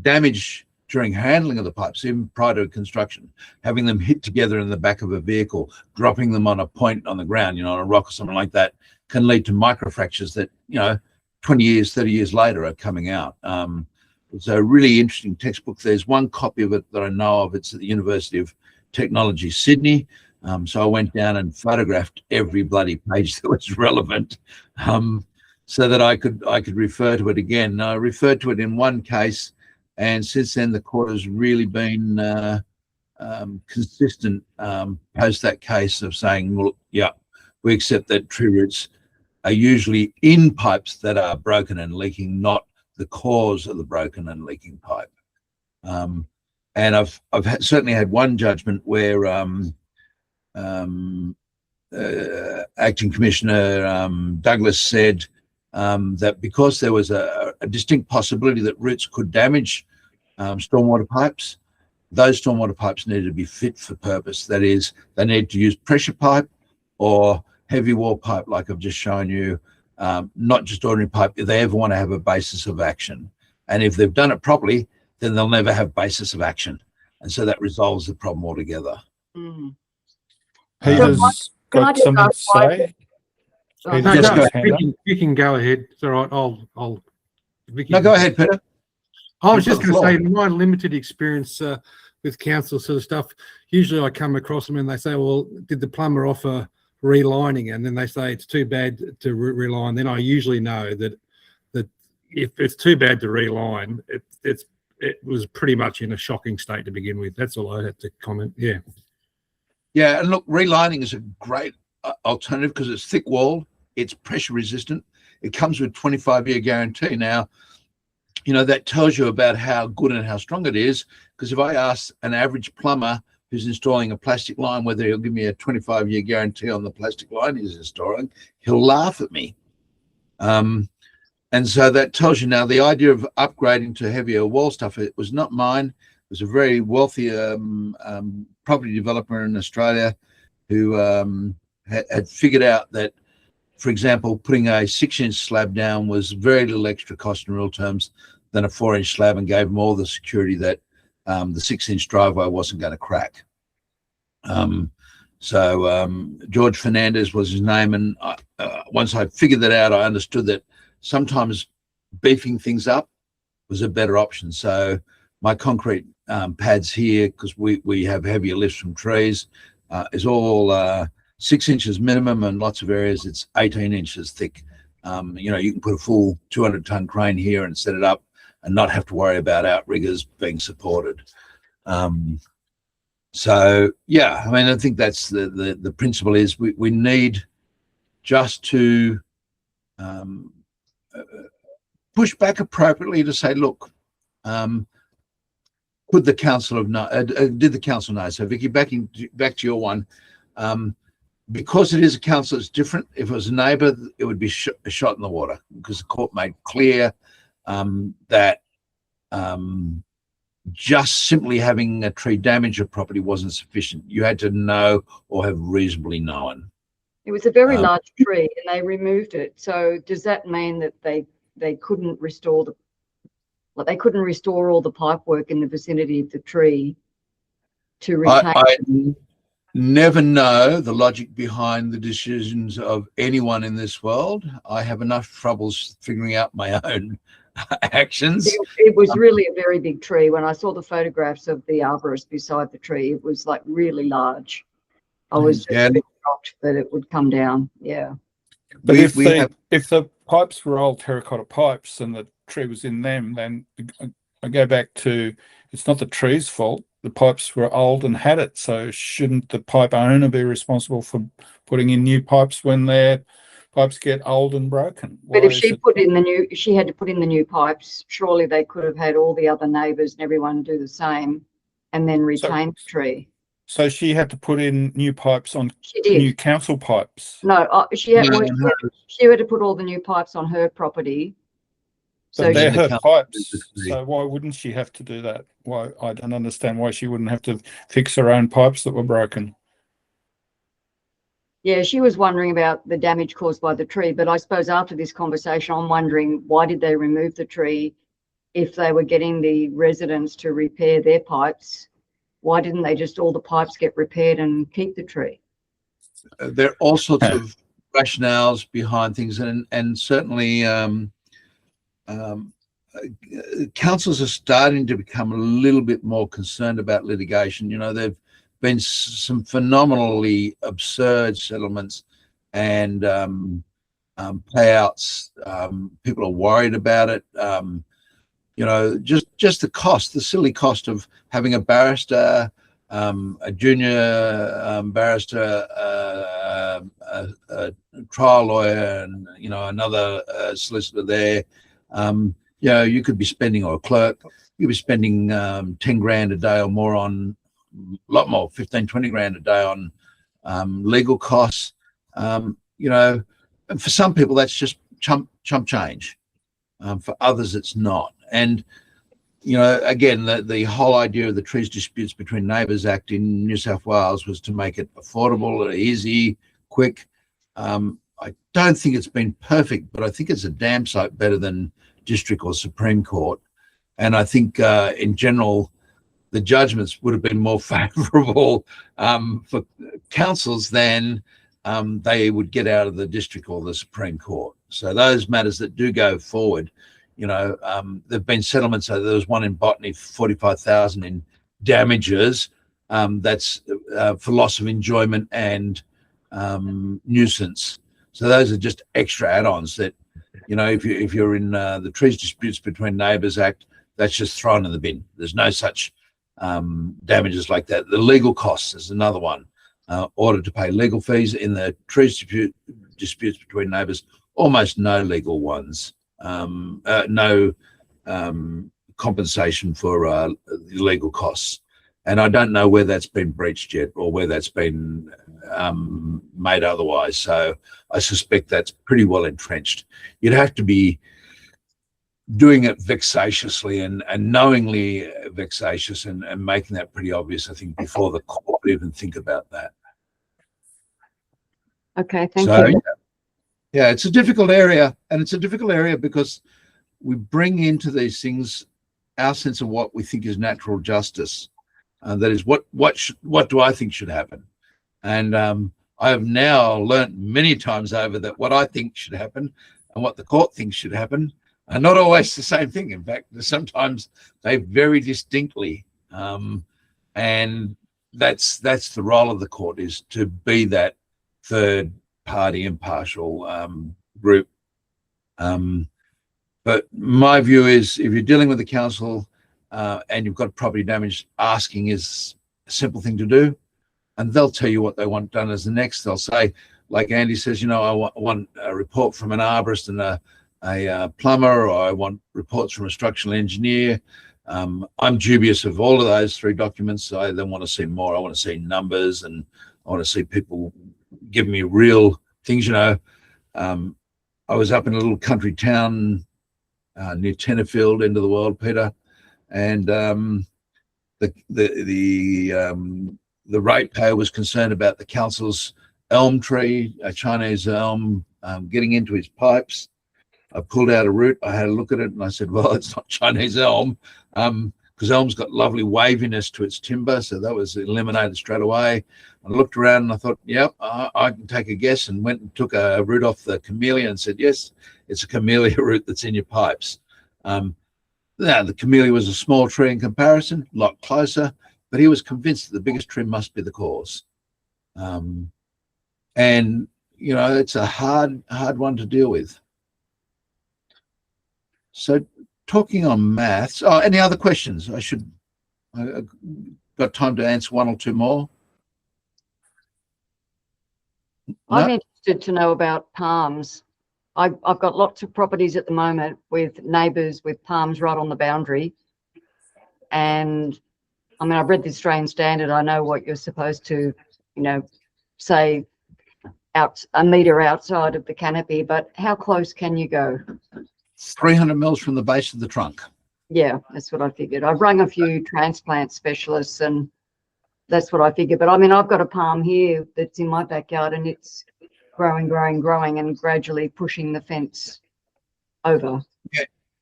damage during handling of the pipes, even prior to construction, having them hit together in the back of a vehicle, dropping them on a point on the ground, you know, on a rock or something like that, can lead to microfractures that, you know, 20 years, 30 years later are coming out. It's a really interesting textbook. There's one copy of it that I know of. It's at the University of Technology, Sydney. So I went down and photographed every bloody page that was relevant, so that I could refer to it again. I referred to it in one case, and since then the court has really been consistent post that case of saying, well, yeah, we accept that tree roots are usually in pipes that are broken and leaking, not the cause of the broken and leaking pipe. And I've certainly had one judgment where Acting Commissioner Douglas said that because there was a distinct possibility that roots could damage stormwater pipes, those stormwater pipes needed to be fit for purpose. That is, they need to use pressure pipe or heavy wall pipe, like I've just shown you, not just ordinary pipe, if they ever want to have a basis of action. And if they've done it properly, then they'll never have basis of action. And so that resolves the problem altogether. Mm. Peter's got something to say. Peter's No, Just got go his hand up. you can go ahead. It's all right. I'll. Vicky No, can- go ahead, Peter. I was You've just got the going to say, floor. in my limited experience with council sort of stuff, usually I come across them and they say, well, did the plumber offer relining? And then they say it's too bad to reline. Then I usually know that if it's too bad to reline, it was pretty much in a shocking state to begin with. That's all I had to comment. Yeah. Yeah, and look, relining is a great alternative because it's thick walled, it's pressure resistant, it comes with 25-year guarantee. Now, you know, that tells you about how good and how strong it is, because if I ask an average plumber who's installing a plastic line whether he'll give me a 25-year guarantee on the plastic line he's installing, he'll laugh at me. And so that tells you. Now, the idea of upgrading to heavier wall stuff, it was not mine. It was a very wealthy property developer in Australia who had figured out that, for example, putting a 6-inch slab down was very little extra cost in real terms than a 4-inch slab, and gave them all the security that the 6-inch driveway wasn't going to crack. George Fernandez was his name, and once I figured that out, I understood that sometimes beefing things up was a better option. So my concrete pads here, because we have heavier lifts from trees, is all 6 inches minimum, and lots of areas it's 18 inches thick. You know, you can put a full 200-ton crane here and set it up and not have to worry about outriggers being supported. So yeah, I mean, I think that's the principle is we need just to push back appropriately to say, look, could the council have did the council know? So Vicky, back to your one, because it is a council, it's different. If it was a neighbour, it would be a shot in the water, because the court made clear that just simply having a tree damage a property wasn't sufficient. You had to know or have reasonably known. It was a very large tree and they removed it. So does that mean that they couldn't restore they couldn't restore all the pipe work in the vicinity of the tree to retain? I never know the logic behind the decisions of anyone in this world. I have enough troubles figuring out my own actions. It was really a very big tree. When I saw the photographs of the arborist beside the tree, it was like really large. I was just a bit shocked that it would come down. Yeah. But if the pipes were old terracotta pipes and the tree was in them, then I go back to, it's not the tree's fault. The pipes were old and had it. So shouldn't the pipe owner be responsible for putting in new pipes when their pipes get old and broken? But if she had to put in the new pipes, surely they could have had all the other neighbours and everyone do the same and then retain the tree. So she had to put in new pipes on new council pipes? No, she had to put all the new pipes on her property. So they're her pipes. So why wouldn't she have to do that? Why? I don't understand why she wouldn't have to fix her own pipes that were broken. Yeah, she was wondering about the damage caused by the tree, but I suppose after this conversation, I'm wondering, why did they remove the tree if they were getting the residents to repair their pipes? Why didn't they just all the pipes get repaired and keep the tree? There are all sorts of rationales behind things, and certainly councils are starting to become a little bit more concerned about litigation. You know, there've been some phenomenally absurd settlements and payouts. People are worried about it. You know, just the cost, the silly cost of having a barrister, a junior barrister, a trial lawyer, and, you know, another solicitor there. You know, you could be spending, or a clerk, you'd be spending 10 grand a day or more on, a lot more, 15, 20 grand a day on legal costs. You know, and for some people that's just chump change. For others, it's not. And you know, again, the whole idea of the Trees Disputes Between Neighbours Act in New South Wales was to make it affordable, easy, quick. I don't think it's been perfect, but I think it's a damn sight better than District or Supreme Court. And I think in general, the judgments would have been more favourable for councils than they would get out of the District or the Supreme Court. So those matters that do go forward, you know, there've been settlements. So there was one in Botany, 45,000 in damages. That's for loss of enjoyment and nuisance. So those are just extra add-ons that, you know, if you're in the Trees Disputes Between Neighbours Act, that's just thrown in the bin. There's no such damages like that. The legal costs is another one. Order to pay legal fees in the Trees Disputes Between Neighbours, almost no legal ones. No compensation for legal costs. And I don't know where that's been breached yet or where that's been made otherwise. So I suspect that's pretty well entrenched. You'd have to be doing it vexatiously and knowingly vexatious and making that pretty obvious, I think, before the court would even think about that. Okay, thank you. Yeah, it's a difficult area, and it's a difficult area because we bring into these things our sense of what we think is natural justice. That is, what do I think should happen? And I have now learnt many times over that what I think should happen and what the court thinks should happen are not always the same thing. In fact, sometimes they vary distinctly, and that's the role of the court, is to be that third party impartial group. But my view is, if you're dealing with the council and you've got property damage, asking is a simple thing to do, and they'll tell you what they want done as the next. They'll say, like Andy says, you know, I want a report from an arborist and a plumber, or I want reports from a structural engineer. I'm dubious of all of those three documents. I then want to see more. I want to see numbers, and I want to see people give me real things. You know, I was up in a little country town near Tenterfield, end of the world, Peter, and the ratepayer was concerned about the council's elm tree, a Chinese elm, getting into his pipes. I pulled out a root, I had a look at it, and I said, well, it's not Chinese elm, because elm's got lovely waviness to its timber, so that was eliminated straight away. I looked around and I thought, yep, I can take a guess, and went and took a root off the camellia and said, yes, it's a camellia root that's in your pipes. Now, the camellia was a small tree in comparison, a lot closer, but he was convinced that the biggest tree must be the cause. And, you know, it's a hard one to deal with. So talking on maths, any other questions? I got time to answer one or two more. I'm interested to know about palms. I've got lots of properties at the moment with neighbours with palms right on the boundary. And I mean, I've read the Australian Standard. I know what you're supposed to, you know, say out a metre outside of the canopy, but how close can you go? 300 mils from the base of the trunk. Yeah, that's what I figured. I've rung a few transplant specialists and that's what I figured. But I mean, I've got a palm here that's in my backyard and it's growing and gradually pushing the fence over.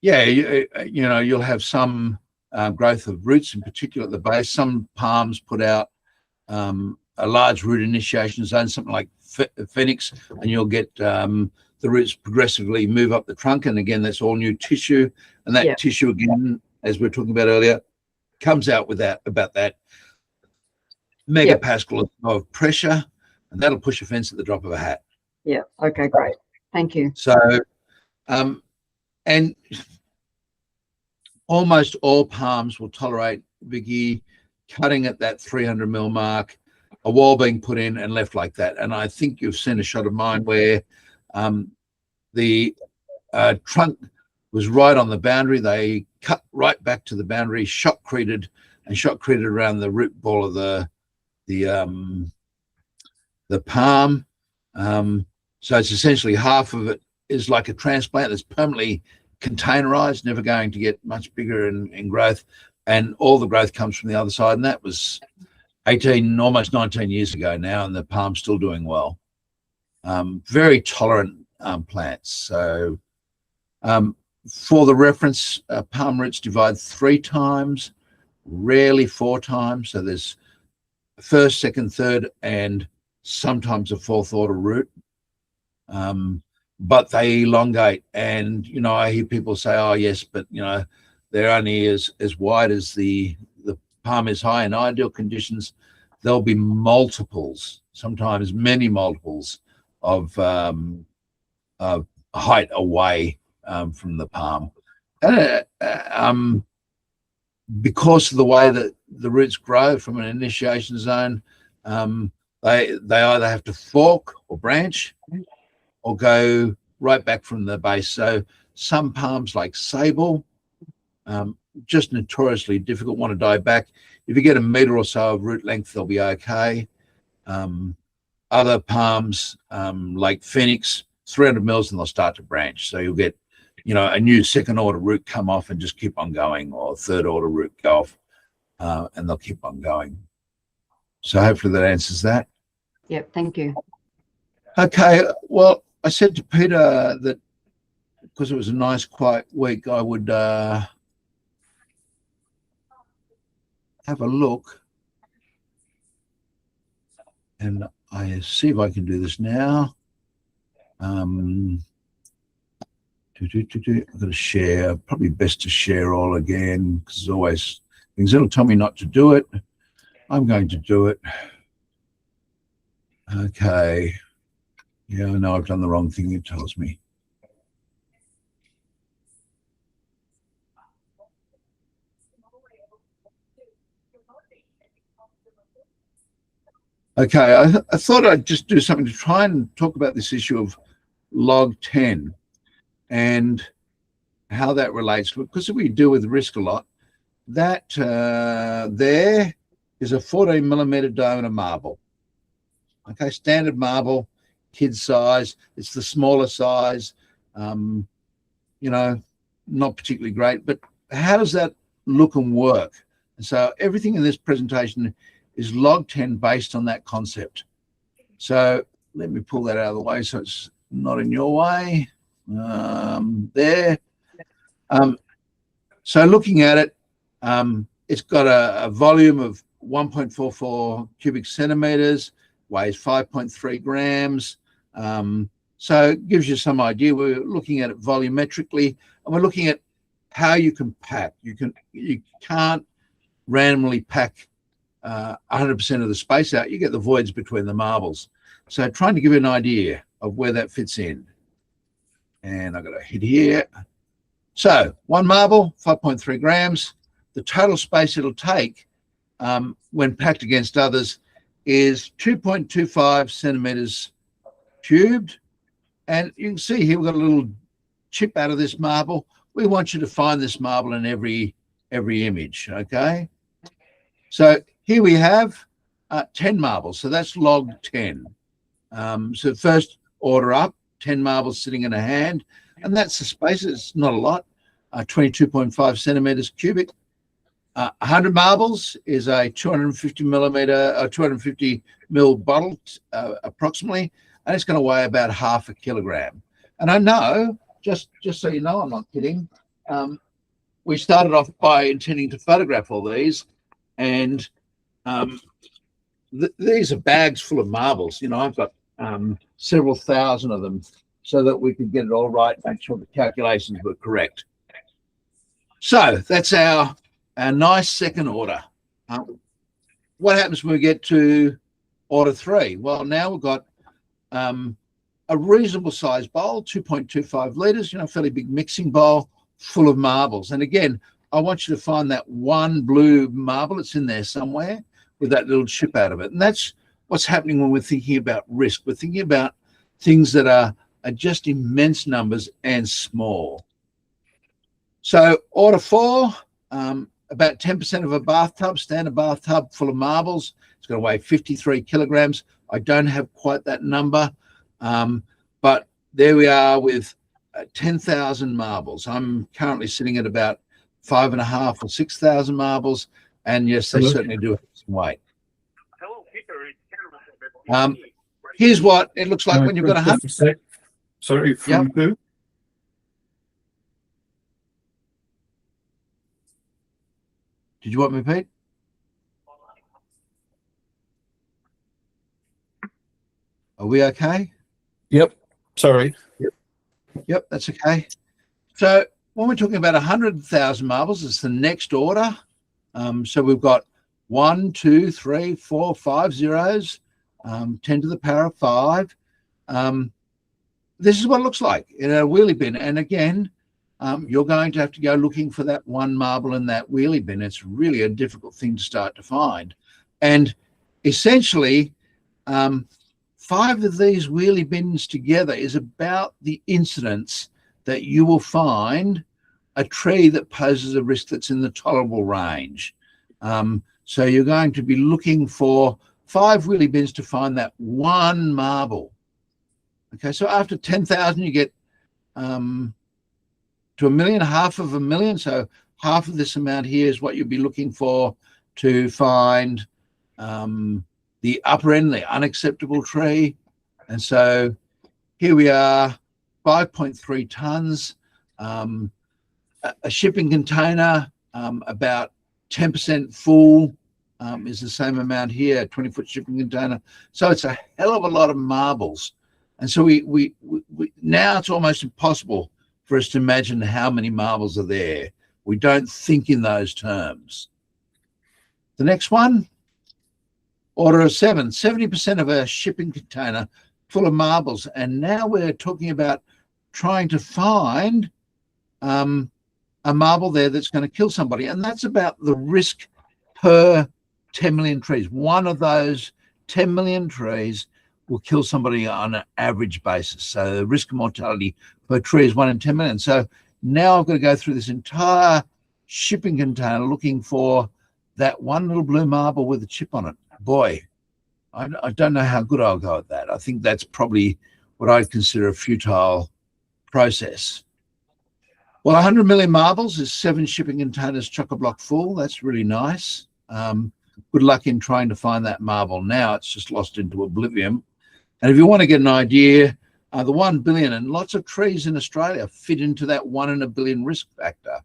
Yeah, you know, you'll have some growth of roots, in particular at the base. Some palms put out a large root initiation zone, something like Phoenix, and you'll get the roots progressively move up the trunk. And again, that's all new tissue. And that tissue, again, as we were talking about earlier, comes out with about that megapascal of pressure, and that'll push a fence at the drop of a hat. Yeah. Okay, great. Thank you. So, and almost all palms will tolerate, Vicky, cutting at that 300 mil mark, a wall being put in and left like that. And I think you've seen a shot of mine where the trunk was right on the boundary. They cut right back to the boundary, shotcreted around the root ball of the palm, So it's essentially half of it is like a transplant that's permanently containerized, never going to get much bigger in growth, and all the growth comes from the other side. And that was 18, almost 19 years ago now, and the palm's still doing well. Very tolerant plants. So for the reference, palm roots divide 3 times, rarely 4 times. So there's first, second, third, and sometimes a 4th order root. But they elongate, and I hear people say, "Oh yes, but they're only as wide as the palm is high." In ideal conditions, there'll be multiples, sometimes many multiples of height away from the palm. Because of the way that the roots grow from an initiation zone, they either have to fork or branch or go right back from the base. So some palms like sable, just notoriously difficult, want to die back. If you get a meter or so of root length, they'll be okay. Other palms like Phoenix, 300 mils and they'll start to branch. So you'll get, a new 2nd order root come off and just keep on going, or 3rd order root go off and they'll keep on going. So hopefully that answers that. Yep, thank you. Okay, well, I said to Peter that because it was a nice quiet week, I would have a look, and I see if I can do this now. I've got to share. Probably best to share all again, because there's always things that'll tell me not to do it. I'm going to do it. Okay. Yeah, I know I've done the wrong thing, it tells me. Okay, I thought I'd just do something to try and talk about this issue of log 10 and how that relates, because we deal with risk a lot. That there is a 14 millimeter diameter marble. Okay, standard marble, kid size. It's the smaller size, not particularly great, but how does that look and work? And so everything in this presentation is log 10 based on that concept. So let me pull that out of the way so it's not in your way. There. So looking at it, it's got a volume of 1.44 cubic centimeters, weighs 5.3 grams. So it gives you some idea. We're looking at it volumetrically, and we're looking at how you can pack. You can't randomly pack 100% of the space out. You get the voids between the marbles. So trying to give you an idea of where that fits in. And I've got to hit here. So 1 marble, 5.3 grams. The total space it'll take when packed against others is 2.25 centimeters cubed. And you can see here we've got a little chip out of this marble. We want you to find this marble in every image, okay? So here we have 10 marbles. So that's log 10. So first order up, 10 marbles sitting in a hand, and that's the space. It's not a lot, 22.5 centimeters cubic. 100 marbles is a 250 mil bottle approximately, and it's going to weigh about half a kilogram. And I know, just so you know, I'm not kidding, we started off by intending to photograph all these, and these are bags full of marbles. I've got several thousand of them so that we could get it all right, make sure the calculations were correct. So that's our nice second order. What happens when we get to order 3? Well, now we've got a reasonable size bowl, 2.25 litres, fairly big mixing bowl full of marbles. And again, I want you to find that one blue marble. It's in there somewhere with that little chip out of it. And that's what's happening when we're thinking about risk. We're thinking about things that are just immense numbers and small. So order 4, about 10% of a bathtub, standard bathtub full of marbles. It's going to weigh 53 kilograms. I don't have quite that number. But there we are with 10,000 marbles. I'm currently sitting at about 5,500 or 6,000 marbles, and yes, they certainly do have some weight. Here's what it looks like when you've got 100. Sorry, from who? Did you want me, Pete? Are we okay? Yep. Sorry. Yep, that's okay. So when we're talking about 100,000 marbles, it's the next order. So we've got 1, 2, 3, 4, 5 zeros, 10 to the power of 5. This is what it looks like in a wheelie bin. And again, you're going to have to go looking for that one marble in that wheelie bin. It's really a difficult thing to start to find. And essentially, 5 of these wheelie bins together is about the incidence that you will find a tree that poses a risk that's in the tolerable range. So you're going to be looking for 5 wheelie bins to find that one marble. Okay, so after 10,000, you get to 1 million, half of 1 million. So half of this amount here is what you'll be looking for to find the upper end, the unacceptable tree. And so here we are, 5.3 tons, a shipping container, about 10% full is the same amount here, a 20-foot shipping container. So it's a hell of a lot of marbles. And so we now it's almost impossible for us to imagine how many marbles are there. We don't think in those terms. The next one, order of 7, 70% of a shipping container full of marbles. And now we're talking about trying to find a marble there that's going to kill somebody. And that's about the risk per 10 million trees. One of those 10 million trees will kill somebody on an average basis. So the risk of mortality per tree is 1 in 10 million. So now I've got to go through this entire shipping container looking for that one little blue marble with a chip on it. Boy, I don't know how good I'll go at that. I think that's probably what I'd consider a futile process. Well, 100 million marbles is 7 shipping containers chock-a-block full. That's really nice. Good luck in trying to find that marble now. It's just lost into oblivion. And if you want to get an idea, the 1 billion, and lots of trees in Australia fit into that 1 in a billion risk factor.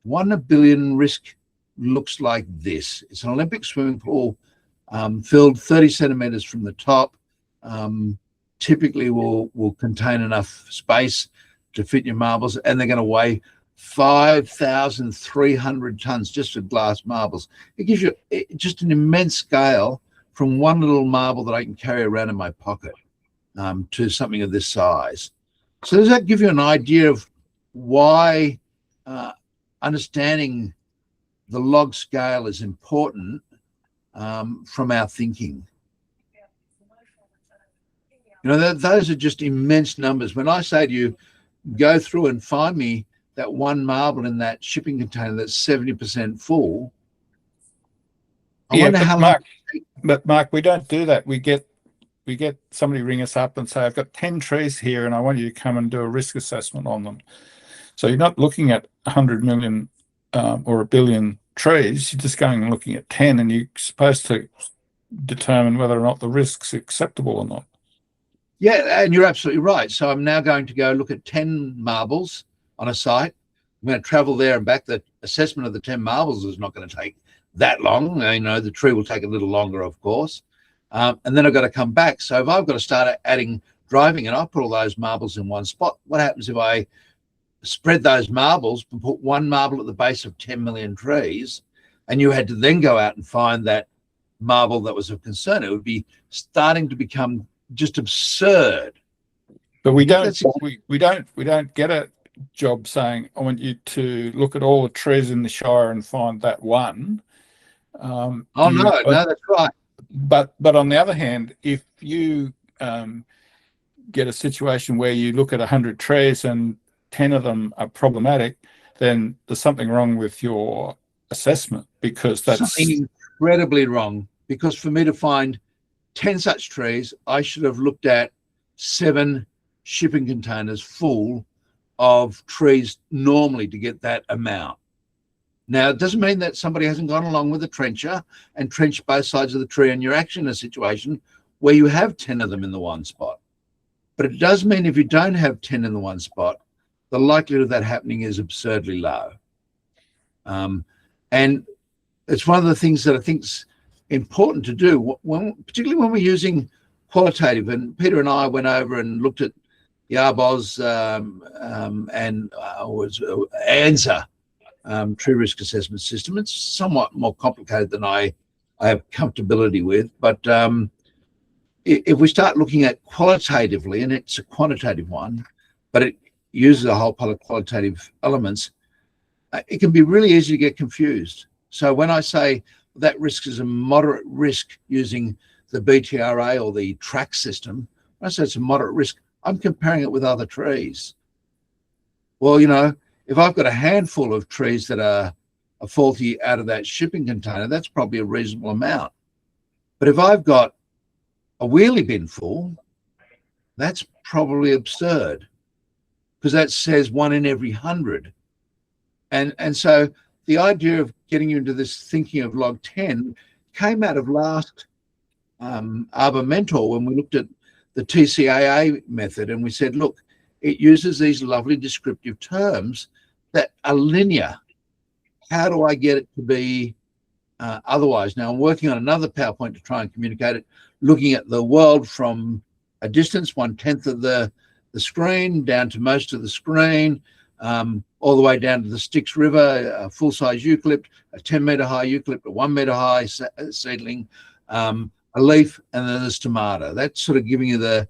1 in a billion risk looks like this. It's an Olympic swimming pool filled 30 centimeters from the top. Typically will contain enough space to fit your marbles, and they're going to weigh 5,300 tons just of glass marbles. It gives you just an immense scale from one little marble that I can carry around in my pocket to something of this size. So does that give you an idea of why understanding the log scale is important from our thinking? You know, those are just immense numbers. When I say to you, go through and find me that one marble in that shipping container that's 70% full. I wonder how long. But Mark, we don't do that. We get somebody ring us up and say, I've got 10 trees here and I want you to come and do a risk assessment on them. So you're not looking at 100 million or a billion trees. You're just going and looking at 10, and you're supposed to determine whether or not the risk's acceptable or not. Yeah, and you're absolutely right. So I'm now going to go look at 10 marbles on a site. I'm going to travel there and back. The assessment of the 10 marbles is not going to take that long. You know, the tree will take a little longer, of course. And then I've got to come back. So if I've got to start adding driving and I put all those marbles in one spot, what happens if I spread those marbles and put one marble at the base of 10 million trees, and you had to then go out and find that marble that was of concern? It would be starting to become just absurd. But we don't get a job saying, I want you to look at all the trees in the Shire and find that one. No, that's right. But on the other hand, if you get a situation where you look at 100 trees and 10 of them are problematic, then there's something wrong with your assessment, because that's something incredibly wrong. Because for me to find 10 such trees, I should have looked at 7 shipping containers full of trees normally to get that amount. Now, it doesn't mean that somebody hasn't gone along with a trencher and trenched both sides of the tree, and you're actually in a situation where you have 10 of them in the one spot. But it does mean if you don't have 10 in the one spot, the likelihood of that happening is absurdly low. And it's one of the things that I think is important to do, particularly when we're using qualitative. And Peter and I went over and looked at the ARBOS and ANZA tree risk assessment system. It's somewhat more complicated than I have comfortability with. But if we start looking at qualitatively, and it's a quantitative one, but it uses a whole pile of qualitative elements, it can be really easy to get confused. So when I say that risk is a moderate risk using the BTRA or the track system, when I say it's a moderate risk, I'm comparing it with other trees. Well, you know, if I've got a handful of trees that are faulty out of that shipping container, that's probably a reasonable amount. But if I've got a wheelie bin full, that's probably absurd, because that says 1 in every 100. And so the idea of getting you into this thinking of log 10 came out of last ArborMentor, when we looked at the TCAA method, and we said, look, it uses these lovely descriptive terms that are linear. How do I get it to be otherwise? Now, I'm working on another PowerPoint to try and communicate it, looking at the world from a distance, 1/10 of the screen, down to most of the screen, all the way down to the Styx River, a full-size eucalypt, a 10-metre high eucalypt, a 1 metre high seedling, a leaf, and then there's tomato. That's sort of giving you the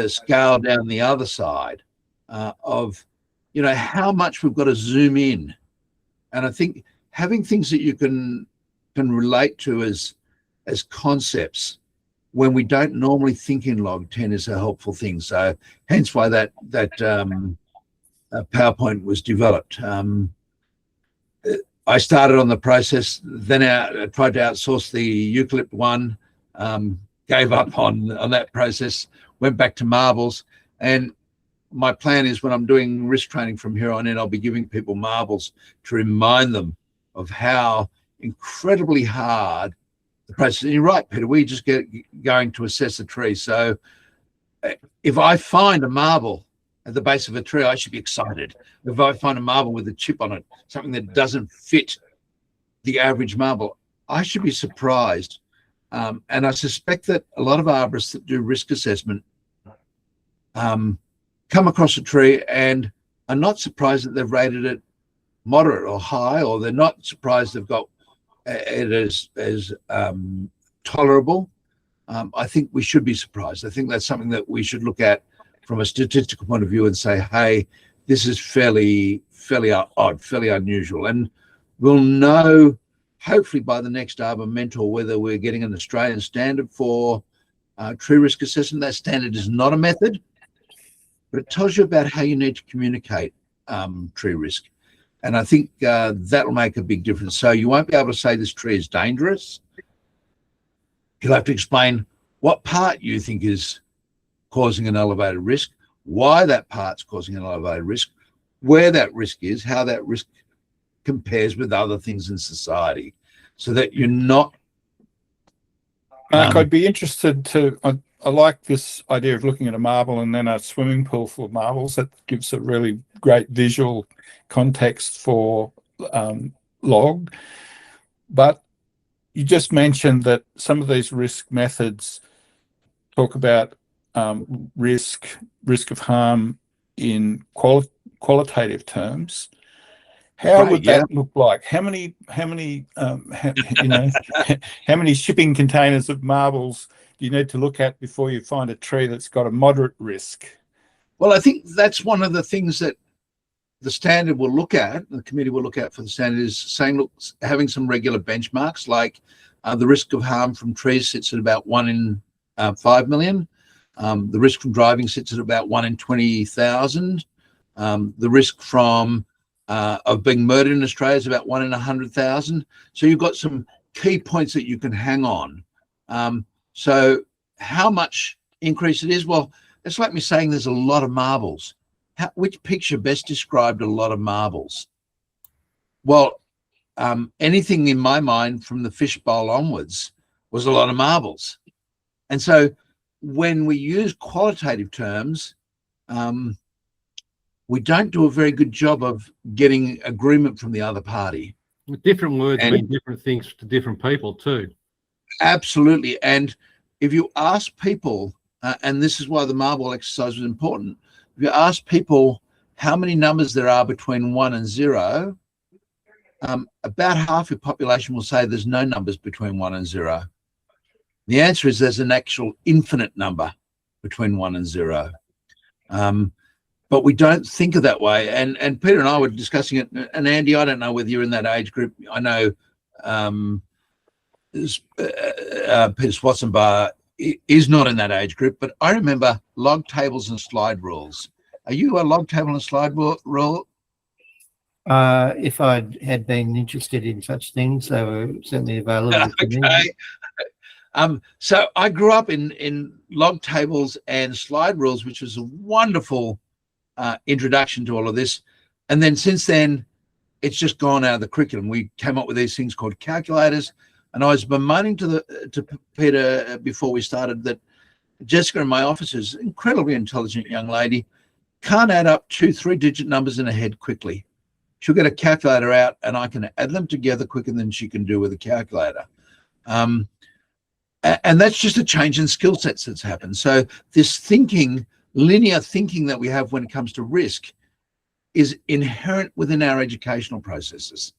scale down the other side of, you know, how much we've got to zoom in. And I think having things that you can relate to as concepts when we don't normally think in log 10 is a helpful thing. So hence why that PowerPoint was developed. I started on the process, then I tried to outsource the eucalypt one, gave up on that process, went back to marbles. And my plan is, when I'm doing risk training from here on in, I'll be giving people marbles to remind them of how incredibly hard the process. And you're right, Peter, we just get going to assess a tree. So if I find a marble at the base of a tree, I should be excited. If I find a marble with a chip on it, something that doesn't fit the average marble, I should be surprised. And I suspect that a lot of arborists that do risk assessment come across a tree and are not surprised that they've rated it moderate or high, or they're not surprised they've got it as tolerable. I think we should be surprised. I think that's something that we should look at from a statistical point of view and say, hey, this is fairly odd, fairly unusual. And we'll know, hopefully by the next ArborMentor, whether we're getting an Australian standard for tree risk assessment. That standard is not a method, but it tells you about how you need to communicate tree risk. And I think that'll make a big difference. So you won't be able to say this tree is dangerous. You'll have to explain what part you think is causing an elevated risk, why that part's causing an elevated risk, where that risk is, how that risk compares with other things in society, so that you're not... Mark, I'd be interested to... I like this idea of looking at a marble and then a swimming pool full of marbles. That gives a really great visual context for log. But you just mentioned that some of these risk methods talk about risk of harm in qualitative terms. How would that look like? How many you know, how many shipping containers of marbles do you need to look at before you find a tree that's got a moderate risk? Well, I think that's one of the things that the standard will look at, the committee will look at for the standard, is saying, look, having some regular benchmarks, like the risk of harm from trees sits at about 1 in 5 million. The risk from driving sits at about 1 in 20,000. The risk from of being murdered in Australia is about 1 in 100,000. So you've got some key points that you can hang on. So how much increase it is? Well, it's like me saying there's a lot of marbles. Which picture best described a lot of marbles? Well, anything in my mind from the fishbowl onwards was a lot of marbles. And so when we use qualitative terms, we don't do a very good job of getting agreement from the other party. Different words mean different things to different people too. Absolutely. And if you ask people, and this is why the marble exercise was important, if you ask people how many numbers there are between 1 and 0, about half your population will say there's no numbers between 1 and 0. The answer is there's an actual infinite number between 1 and 0. But we don't think of that way. And Peter and I were discussing it. And Andy, I don't know whether you're in that age group. I know Peter Swatzenbar is not in that age group, but I remember log tables and slide rules. Are you a log table and slide rule? If I had been interested in such things, they were certainly available to me. So I grew up in log tables and slide rules, which was a wonderful introduction to all of this. And then since then, it's just gone out of the curriculum. We came up with these things called calculators. And I was bemoaning to Peter before we started that Jessica in my office is an incredibly intelligent young lady, can't add up 2-3-digit numbers in her head quickly. She'll get a calculator out and I can add them together quicker than she can do with a calculator. And that's just a change in skill sets that's happened. So this thinking, linear thinking that we have when it comes to risk is inherent within our educational processes.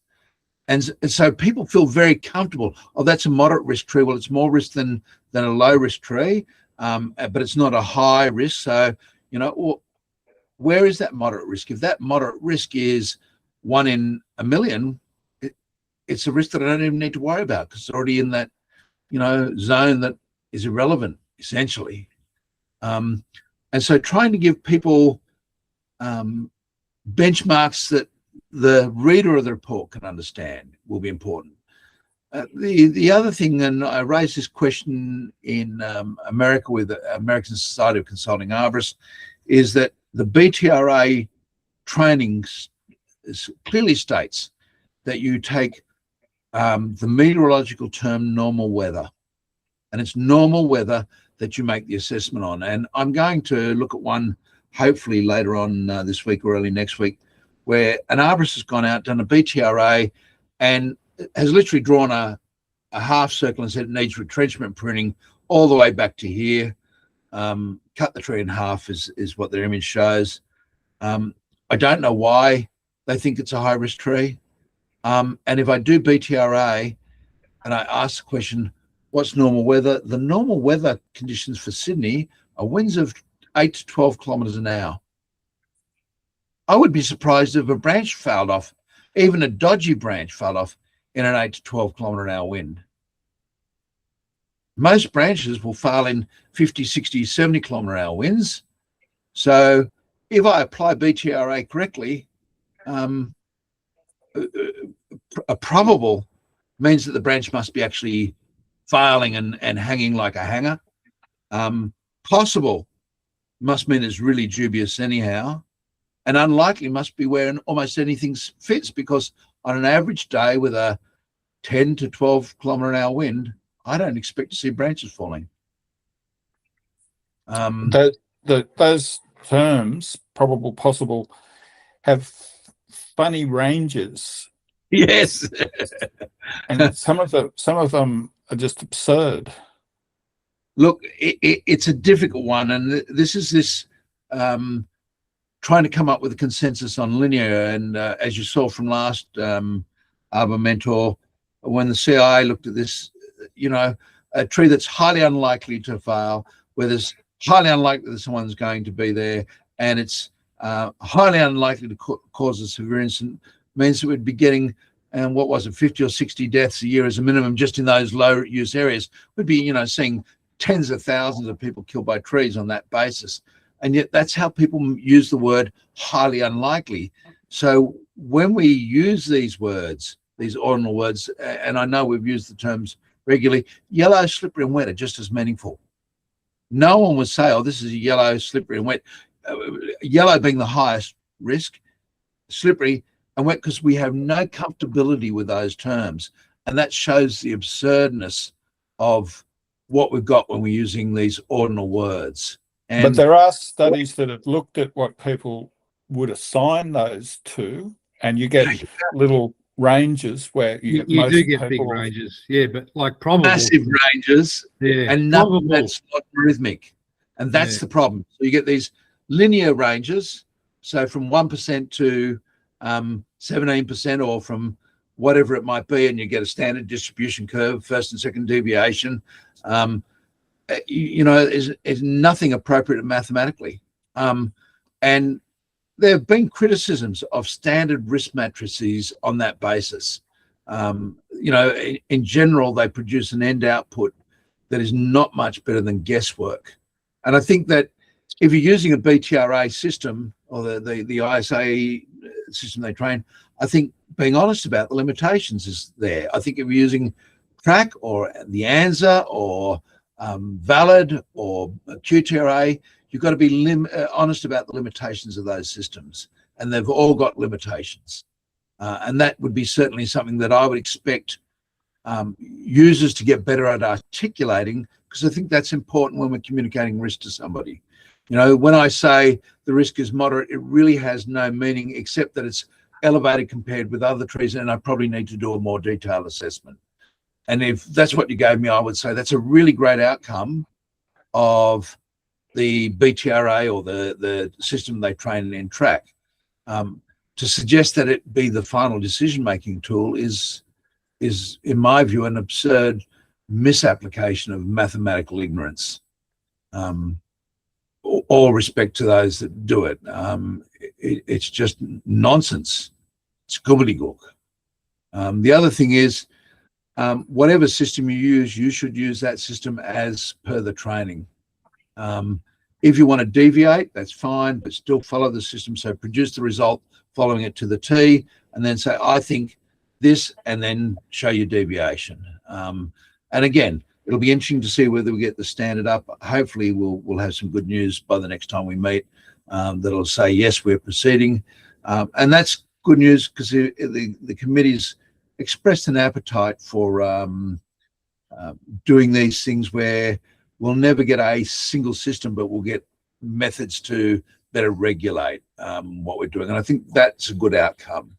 And so people feel very comfortable. Oh, that's a moderate risk tree. Well, it's more risk than a low risk tree, but it's not a high risk. So, you know, where is that moderate risk? If that moderate risk is 1 in a million, it's a risk that I don't even need to worry about because it's already in that, you know, zone that is irrelevant, essentially. And so trying to give people benchmarks that the reader of the report can understand will be important. The other thing, and I raised this question in America with the American Society of Consulting Arborists, is that the BTRA training clearly states that you take the meteorological term normal weather, and it's normal weather that you make the assessment on. And I'm going to look at one hopefully later on this week or early next week, where an arborist has gone out, done a BTRA, and has literally drawn a half circle and said it needs retrenchment pruning all the way back to here. Cut the tree in half is what their image shows. I don't know why they think it's a high risk tree. And if I do BTRA and I ask the question, what's normal weather? The normal weather conditions for Sydney are winds of 8 to 12 kilometres an hour. I would be surprised if a branch fouled off, even a dodgy branch fell off in an 8 to 12 kilometre an hour wind. Most branches will fail in 50, 60, 70 kilometre an hour winds. So if I apply BTRA correctly, a probable means that the branch must be actually failing and hanging like a hanger. Possible must mean it's really dubious anyhow. And unlikely must be where almost anything fits, because on an average day with a 10 to 12 kilometre an hour wind, I don't expect to see branches falling. Those terms, probable, possible, have funny ranges. Yes. And some of them are just absurd. Look, it's a difficult one, and this is trying to come up with a consensus on linear. And as you saw from last ArborMentor, when the CIA looked at this, you know, a tree that's highly unlikely to fail, where there's highly unlikely that someone's going to be there, and it's highly unlikely to cause a severe incident, means that we'd be getting, and what was it, 50 or 60 deaths a year as a minimum just in those low use areas. We'd be, you know, seeing tens of thousands of people killed by trees on that basis. And yet that's how people use the word highly unlikely. So when we use these words, these ordinal words, and I know we've used the terms regularly, yellow, slippery and wet are just as meaningful. no one would say, oh, this is a yellow, slippery and wet. Yellow being the highest risk, slippery and wet, because we have no comfortability with those terms. And that shows the absurdness of what we've got when we're using these ordinal words. And but there are studies that have looked at what people would assign those to, and you get little ranges where you do get big ranges, yeah, but like probable, massive ranges, yeah, and nothing that's logarithmic, and that's the problem. So you get these linear ranges, so from 1% to 17%, or from whatever it might be, and you get a standard distribution curve, first and second deviation. You know, is nothing appropriate mathematically, and there have been criticisms of standard risk matrices on that basis. You know, in general, they produce an end output that is not much better than guesswork. And I think that if you're using a BTRA system or the ISA system they train, I think being honest about the limitations is there. I think if you're using Track or the ANZA or Valid or QTRA, you've got to be honest about the limitations of those systems, and they've all got limitations. And that would be certainly something that I would expect users to get better at articulating, because I think that's important when we're communicating risk to somebody. You know, when I say the risk is moderate, it really has no meaning except that it's elevated compared with other trees, and I probably need to do a more detailed assessment. And if that's what you gave me, I would say that's a really great outcome of the BTRA or the system they train in Track. To suggest that it be the final decision-making tool is, in my view, an absurd misapplication of mathematical ignorance. All respect to those that do it. It's just nonsense. It's gobbledygook. The other thing is, whatever system you use, you should use that system as per the training. If you want to deviate, that's fine, but still follow the system. So produce the result following it to the T, and then say, I think this, and then show your deviation. And again, it'll be interesting to see whether we get the standard up. Hopefully we'll have some good news by the next time we meet, that'll say, yes, we're proceeding. And that's good news, because the committee's expressed an appetite for doing these things where we'll never get a single system, but we'll get methods to better regulate what we're doing. And I think that's a good outcome.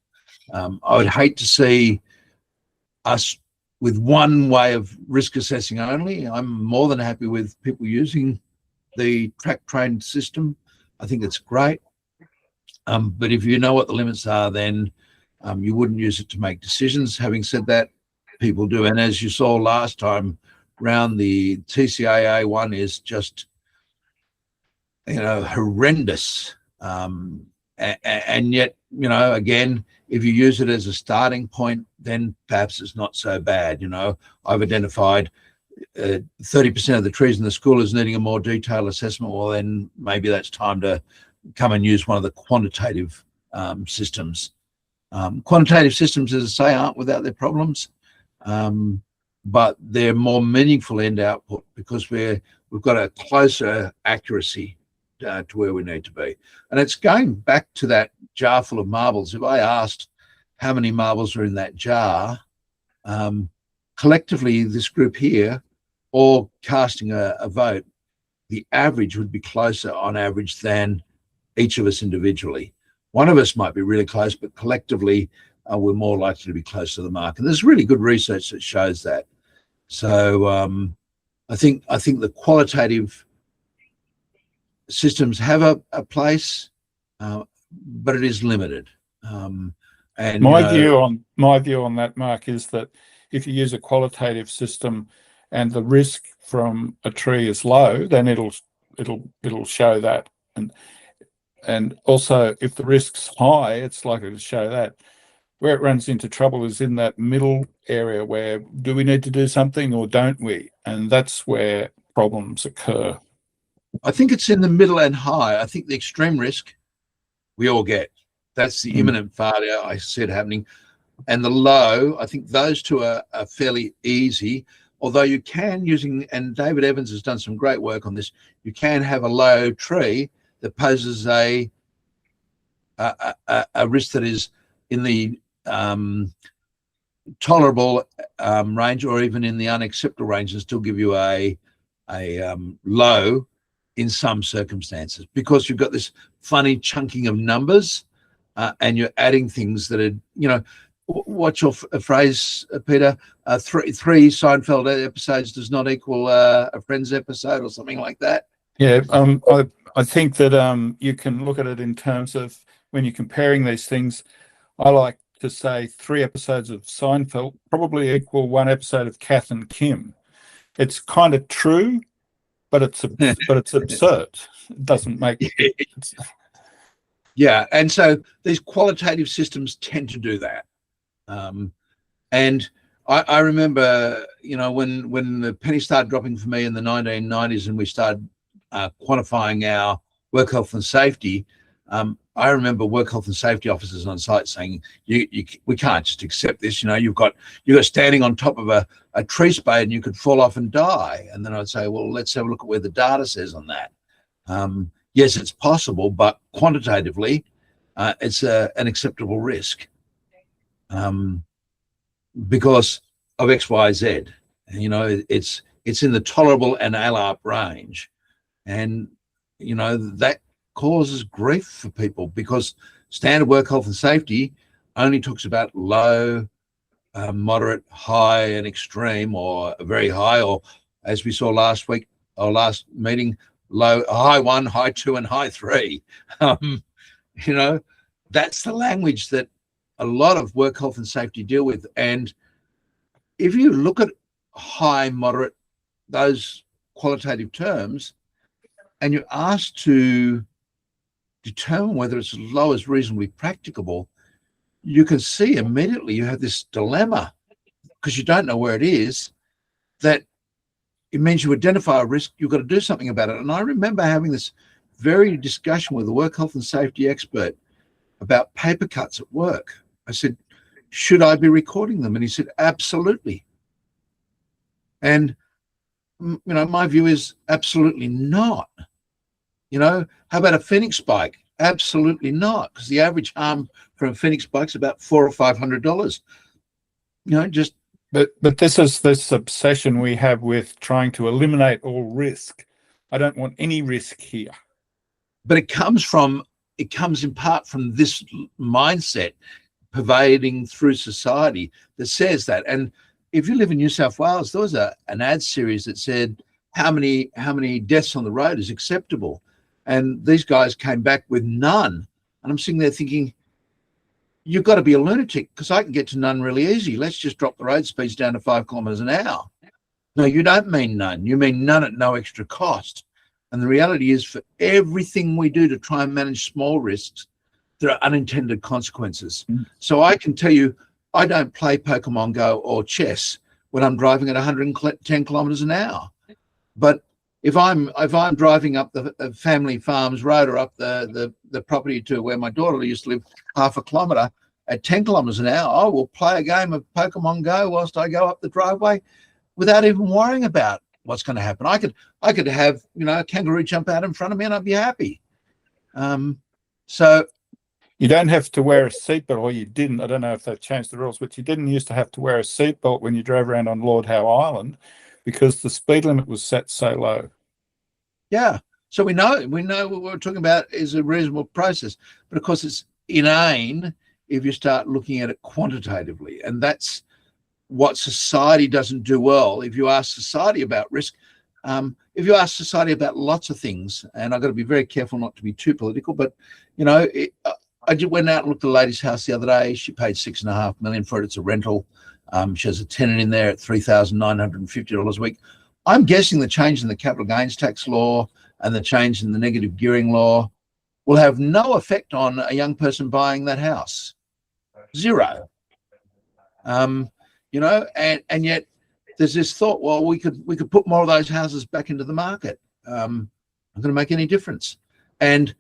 I would hate to see us with one way of risk assessing only. I'm more than happy with people using the Track trained system. I think it's great. But if you know what the limits are, then you wouldn't use it to make decisions. Having said that, people do. And as you saw last time round, the TCAA one is just, you know, horrendous. And yet, you know, again, if you use it as a starting point, then perhaps it's not so bad. You know, I've identified 30% of the trees in the school as needing a more detailed assessment. Well, then maybe that's time to come and use one of the quantitative systems. Quantitative systems, as I say, aren't without their problems, but they're more meaningful end output because we've got a closer accuracy to where we need to be. And it's going back to that jar full of marbles. If I asked how many marbles are in that jar, collectively, this group here, or casting a vote, the average would be closer on average than each of us individually. One of us might be really close, but collectively, we're more likely to be close to the mark. And there's really good research that shows that. So I think the qualitative systems have a place, but it is limited. And my view on that, Mark, is that if you use a qualitative system and the risk from a tree is low, then it'll show that. And also, if the risk's high, it's likely to show that. Where it runs into trouble is in that middle area where do we need to do something or don't we? And that's where problems occur. I think it's in the middle and high. I think the extreme risk we all get. That's the imminent failure I said happening. And the low, I think those two are fairly easy. although you can and David Evans has done some great work on this, you can have a low tree that poses a risk that is in the tolerable range, or even in the unacceptable range, and still give you a low in some circumstances, because you've got this funny chunking of numbers, and you're adding things that are, what's your phrase, Peter? Three Seinfeld episodes does not equal a Friends episode, or something like that. Yeah, I think that you can look at it in terms of, when you're comparing these things, I like to say 3 episodes of Seinfeld probably equal 1 episode of Kath and Kim. It's kind of true, but it's absurd. It doesn't make sense. Yeah, and so these qualitative systems tend to do that. And I remember, when the penny started dropping for me in the 1990s, and we started quantifying our work health and safety. I remember work health and safety officers on site saying, we can't just accept this. You've got standing on top of a tree spade and you could fall off and die. And then I'd say, well, let's have a look at where the data says on that. Yes, it's possible, but quantitatively, it's an acceptable risk because of X, Y, Z. It's in the tolerable and ALARP range. And, that causes grief for people, because standard work health and safety only talks about low, moderate, high, and extreme, or very high, or as we saw last week or last meeting, low, high 1, high 2, and high 3. That's the language that a lot of work health and safety deal with. And if you look at high, moderate, those qualitative terms, and you're asked to determine whether it's as low as reasonably practicable, you can see immediately you have this dilemma, because you don't know where it is, that it means you identify a risk, you've got to do something about it. And I remember having this very discussion with a work health and safety expert about paper cuts at work. I said, should I be recording them? And he said, absolutely. And, my view is absolutely not. How about a phoenix spike? Absolutely not, because the average harm from a phoenix spike is about $400 or $500. But this is this obsession we have with trying to eliminate all risk. I don't want any risk here. But it comes in part from this mindset pervading through society that says that. And if you live in New South Wales, there was an ad series that said how many deaths on the road is acceptable. And these guys came back with none. And I'm sitting there thinking, you've got to be a lunatic, because I can get to none really easy. Let's just drop the road speeds down to 5 kilometres an hour. No, you don't mean none. You mean none at no extra cost. And the reality is, for everything we do to try and manage small risks, there are unintended consequences. So I can tell you, I don't play Pokemon Go or chess when I'm driving at 110 kilometres an hour. But if I'm driving up the family farms road, or up the property to where my daughter used to live, half a kilometre at 10 kilometres an hour, I will play a game of Pokemon Go whilst I go up the driveway without even worrying about what's going to happen. I could have a kangaroo jump out in front of me and I'd be happy. So you don't have to wear a seatbelt, or you didn't. I don't know if they've changed the rules, but you didn't used to have to wear a seatbelt when you drove around on Lord Howe Island, because the speed limit was set so low. Yeah. So we know what we're talking about is a reasonable process, but of course it's inane if you start looking at it quantitatively. And that's what society doesn't do well. If you ask society about risk, if you ask society about lots of things, and I've got to be very careful not to be too political, but I just went out and looked at a lady's house the other day. She paid $6.5 million for it. It's a rental. She has a tenant in there at $3,950 a week. I'm guessing the change in the capital gains tax law and the change in the negative gearing law will have no effect on a young person buying that house. Zero. And yet there's this thought, well, we could put more of those houses back into the market. Not going to make any difference. And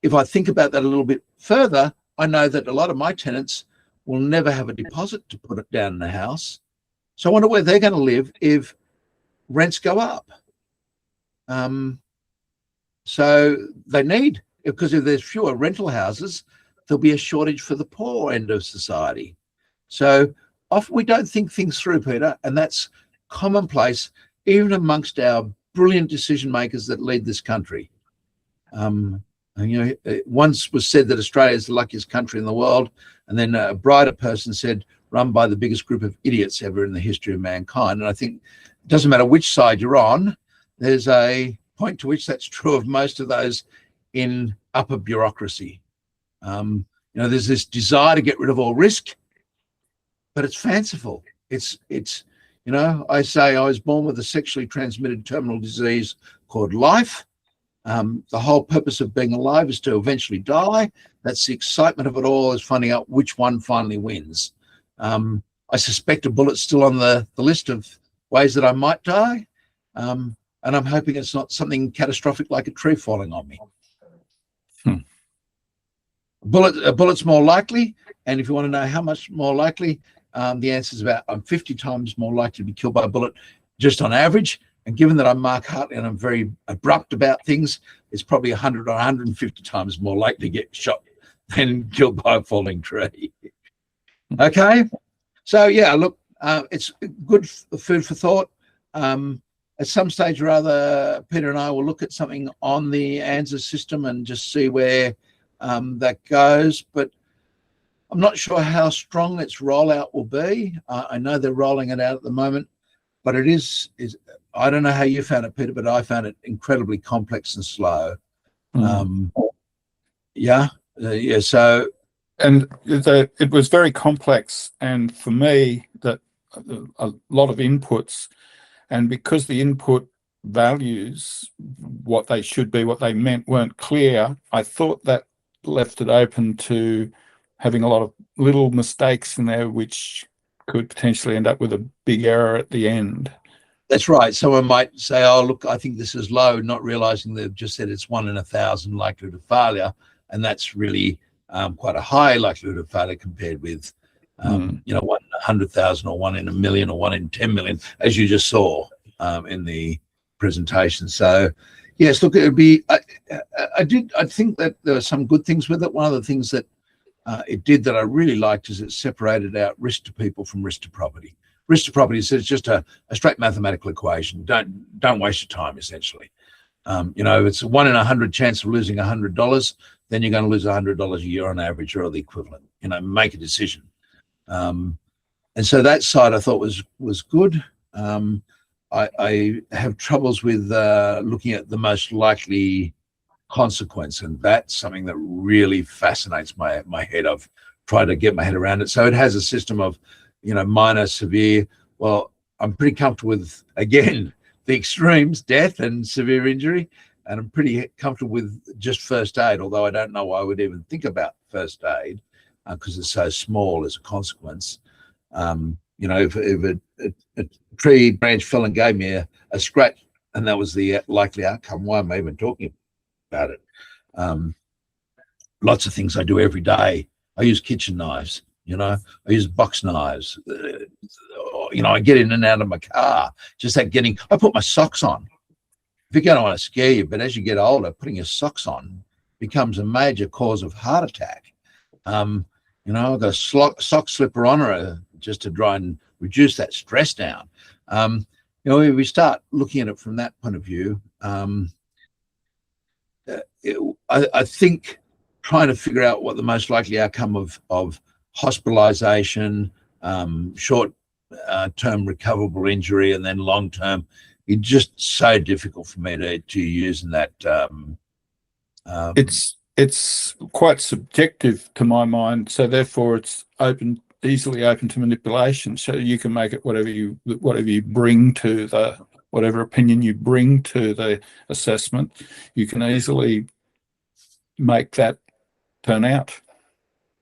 if I think about that a little bit further, I know that a lot of my tenants will never have a deposit to put it down in the house. So I wonder where they're going to live if rents go up. So they need, because if there's fewer rental houses, there'll be a shortage for the poor end of society. So often we don't think things through, Peter, and that's commonplace even amongst our brilliant decision makers that lead this country. And, it once was said that Australia is the luckiest country in the world, and then a brighter person said, run by the biggest group of idiots ever in the history of mankind. And I think it doesn't matter which side you're on, there's a point to which that's true of most of those in upper bureaucracy. There's this desire to get rid of all risk, but it's fanciful. It's I say I was born with a sexually transmitted terminal disease called life. The whole purpose of being alive is to eventually die. That's the excitement of it all, is finding out which one finally wins. I suspect a bullet's still on the list of ways that I might die. And I'm hoping it's not something catastrophic like a tree falling on me. A bullet's more likely. And if you want to know how much more likely, the answer is about I'm 50 times more likely to be killed by a bullet just on average. And given that I'm Mark Hartley and I'm very abrupt about things, it's probably 100 or 150 times more likely to get shot than killed by a falling tree. Okay. So yeah, look, it's good food for thought. At some stage or other, Peter and I will look at something on the ANZA system and just see where that goes. But I'm not sure how strong its rollout will be. I know they're rolling it out at the moment, but it is I don't know how you found it, Peter, but I found it incredibly complex and slow. So. And it was very complex, and for me, that a lot of inputs, and because the input values, what they should be, what they meant, weren't clear, I thought that left it open to having a lot of little mistakes in there, which could potentially end up with a big error at the end. That's right. Someone might say, oh, look, I think this is low, not realizing they've just said it's 1 in 1,000 likelihood of failure. And that's really quite a high likelihood of failure compared with, 1 in 100,000 or 1 in a million or 1 in 10 million, as you just saw in the presentation. So, yes, look, it would be, I think that there were some good things with it. One of the things that it did that I really liked is it separated out risk to people from risk to property. Risk to property is just a straight mathematical equation. Don't waste your time, essentially. It's a 1 in 100 chance of losing $100, then you're going to lose $100 a year on average or the equivalent. Make a decision. And so that side I thought was good. I have troubles with looking at the most likely consequence, and that's something that really fascinates my head. I've tried to get my head around it. So it has a system of minor, severe. Well, I'm pretty comfortable with, again, the extremes, death and severe injury. And I'm pretty comfortable with just first aid, although I don't know why I would even think about first aid because it's so small as a consequence. If a tree branch fell and gave me a scratch and that was the likely outcome, why am I even talking about it? Lots of things I do every day. I use kitchen knives. I use box knives. I get in and out of my car. Just that I put my socks on. If you're going to want to scare you, but as you get older, putting your socks on becomes a major cause of heart attack. I've got a sock slipper on just to try and reduce that stress down. We start looking at it from that point of view. I think trying to figure out what the most likely outcome of hospitalization, short-term recoverable injury, and then long-term, it's just so difficult for me to use in that. It's quite subjective to my mind, so therefore it's easily open to manipulation. So you can make it whatever you bring to whatever opinion you bring to the assessment, you can easily make that turn out.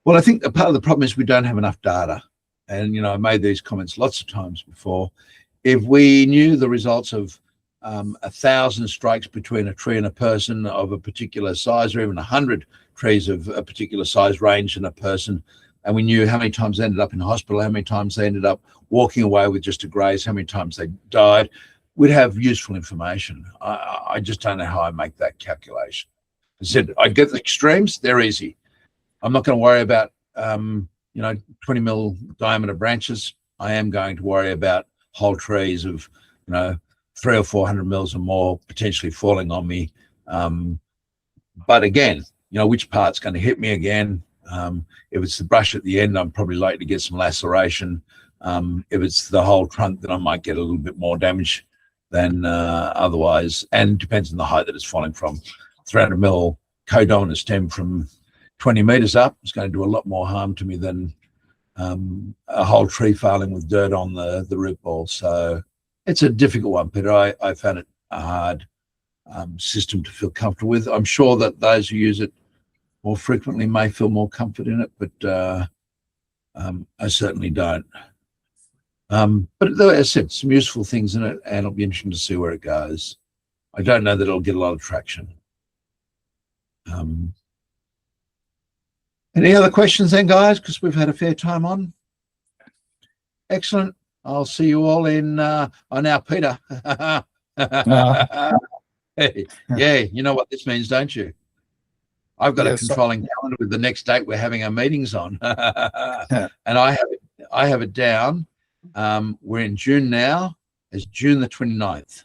Well, I think a part of the problem is we don't have enough data. And, I made these comments lots of times before. If we knew the results of 1,000 strikes between a tree and a person of a particular size, or even 100 trees of a particular size range and a person, and we knew how many times they ended up in hospital, how many times they ended up walking away with just a graze, how many times they died, we'd have useful information. I just don't know how I make that calculation. I said, I get the extremes, they're easy. I'm not going to worry about, 20 mil diameter branches. I am going to worry about whole trees of, 300 or 400 mils or more potentially falling on me. But again, which part's going to hit me again? If it's the brush at the end, I'm probably likely to get some laceration. If it's the whole trunk, then I might get a little bit more damage than otherwise, and depends on the height that it's falling from. 300 mil codominant stem from 20 meters up is going to do a lot more harm to me than a whole tree failing with dirt on the root ball. So it's a difficult one, Peter. I found it a hard system to feel comfortable with. I'm sure that those who use it more frequently may feel more comfort in it, but I certainly don't. But as I said, some useful things in it, and it'll be interesting to see where it goes. I don't know that it'll get a lot of traction. Any other questions then, guys? Because we've had a fair time on. Excellent. I'll see you all in. Now, Peter. Hey, yeah, you know what this means, don't you? I've got a controlling calendar with the next date we're having our meetings on, and I have it down. We're in June now. It's June the 29th.